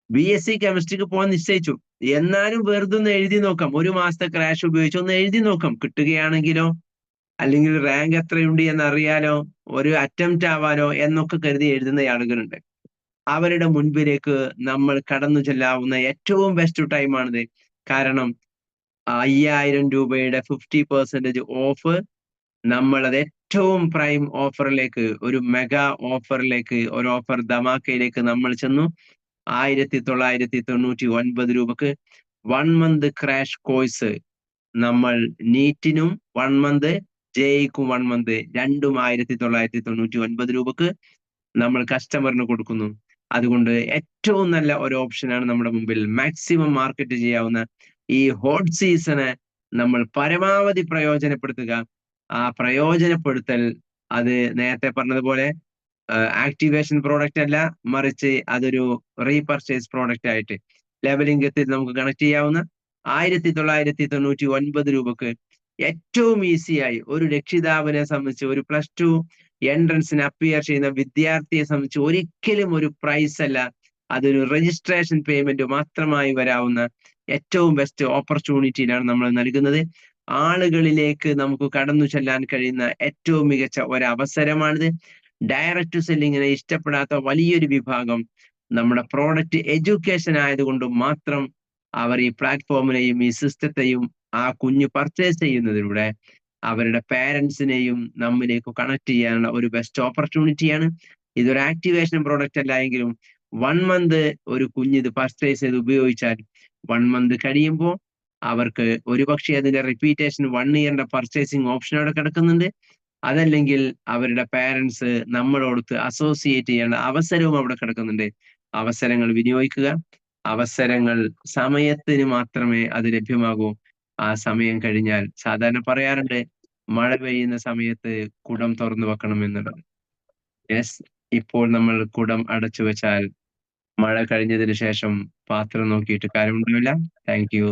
BSc കെമിസ്ട്രിക്ക് പോകാൻ നിശ്ചയിച്ചു, എന്നാലും വെറുതെ ഒന്ന് എഴുതി നോക്കാം, 1 മാസത്തെ ക്രാഷ് ഉപയോഗിച്ച് ഒന്ന് എഴുതി നോക്കാം, കിട്ടുകയാണെങ്കിലോ, അല്ലെങ്കിൽ റാങ്ക് എത്രയുണ്ട് എന്നറിയാലോ, ഒരു അറ്റംപ്റ്റ് ആവാലോ എന്നൊക്കെ കരുതി എഴുതുന്ന ആളുകളുണ്ട്. അവരുടെ മുൻപിലേക്ക് നമ്മൾ കടന്നു ചെല്ലാവുന്ന ഏറ്റവും ബെസ്റ്റ് ടൈമാണിത്. കാരണം 5000 രൂപയുടെ 50% ഓഫ്, നമ്മളത് ഏറ്റവും പ്രൈം ഓഫറിലേക്ക്, ഒരു മെഗാ ഓഫറിലേക്ക്, ഒരു ഓഫർ ധമാക്കയിലേക്ക് നമ്മൾ ചെന്നു. 1999 രൂപക്ക് 1 മന്ത് ക്രാഷ് കോഴ്സ് നമ്മൾ നീറ്റിനും 1 മന്ത്, ജെയ്ക്കും 1 മന്ത്, രണ്ടും 1999 രൂപക്ക് നമ്മൾ കസ്റ്റമറിന് കൊടുക്കുന്നു. അതുകൊണ്ട് ഏറ്റവും നല്ല ഒരു ഓപ്ഷനാണ് നമ്മുടെ മുമ്പിൽ. മാക്സിമം മാർക്കറ്റ് ചെയ്യാവുന്ന ഈ ഹോട്ട് സീസണ് നമ്മൾ പരമാവധി പ്രയോജനപ്പെടുത്തുക. ആ പ്രയോജനപ്പെടുത്തൽ അത് നേരത്തെ പറഞ്ഞതുപോലെ ആക്ടിവേഷൻ പ്രോഡക്റ്റ് അല്ല, മറിച്ച് അതൊരു റീപർച്ചേസ് പ്രോഡക്റ്റ് ആയിട്ട് ലെവലിംഗ് എത്തി നമുക്ക് കണക്ട് ചെയ്യാവുന്ന 1999 രൂപക്ക് ഏറ്റവും ഈസിയായി ഒരു രക്ഷിതാവിനെ സംബന്ധിച്ച്, ഒരു പ്ലസ് 2 എൻട്രൻസിന് അപ്പിയർ ചെയ്യുന്ന വിദ്യാർത്ഥിയെ സംബന്ധിച്ച് ഒരിക്കലും ഒരു പ്രൈസ് അല്ല, അതൊരു രജിസ്ട്രേഷൻ പേയ്മെന്റ് മാത്രമായി വരാവുന്ന ഏറ്റവും ബെസ്റ്റ് ഓപ്പർച്യൂണിറ്റിയിലാണ് നമ്മൾ നൽകുന്നത്. ആളുകളിലേക്ക് നമുക്ക് കടന്നു ചെല്ലാൻ കഴിയുന്ന ഏറ്റവും മികച്ച ഒരു അവസരമാണിത്. ഡയറക്റ്റ് സെല്ലിങ്ങിനെ ഇഷ്ടപ്പെടാത്ത വലിയൊരു വിഭാഗം നമ്മുടെ പ്രോഡക്റ്റ് എഡ്യൂക്കേഷൻ ആയതുകൊണ്ട് മാത്രം അവർ ഈ പ്ലാറ്റ്ഫോമിനെയും ഈ സിസ്റ്റത്തെയും ആ കുഞ്ഞ് പർച്ചേസ് ചെയ്യുന്നതിലൂടെ അവരുടെ പാരന്റ്സിനെയും നമ്മിലേക്ക് കണക്ട് ചെയ്യാനുള്ള ഒരു ബെസ്റ്റ് ഓപ്പർച്യൂണിറ്റിയാണ്. ഇതൊരു ആക്ടിവേഷൻ പ്രോഡക്റ്റ് അല്ല എങ്കിലും 1 മന്ത് ഒരു കുഞ്ഞ് ഇത് പർച്ചേസ് ചെയ്ത് ഉപയോഗിച്ചാൽ 1 മന്ത് കഴിയുമ്പോൾ അവർക്ക് ഒരുപക്ഷെ അതിന്റെ റിപ്പീറ്റേഷൻ 1 ഇയറിന്റെ പർച്ചേസിങ് ഓപ്ഷൻ അവിടെ കിടക്കുന്നുണ്ട്. അതല്ലെങ്കിൽ അവരുടെ പാരന്റ്സ് നമ്മളോടത്ത് അസോസിയേറ്റ് ചെയ്യേണ്ട അവസരവും അവിടെ കിടക്കുന്നുണ്ട്. അവസരങ്ങൾ വിനിയോഗിക്കുക. അവസരങ്ങൾ സമയത്തിന് മാത്രമേ അത് ലഭ്യമാകൂ. ആ സമയം കഴിഞ്ഞാൽ സാധാരണ പറയാറുണ്ട്, മഴ പെയ്യുന്ന സമയത്ത് കുടം തുറന്നു വെക്കണം എന്നുള്ളത്. യെസ്, ഇപ്പോൾ നമ്മൾ കുടം അടച്ചു വെച്ചാൽ മഴ കഴിഞ്ഞതിന് ശേഷം പാത്രം നോക്കിയിട്ട് കാര്യമുണ്ടാവില്ല. Thank you.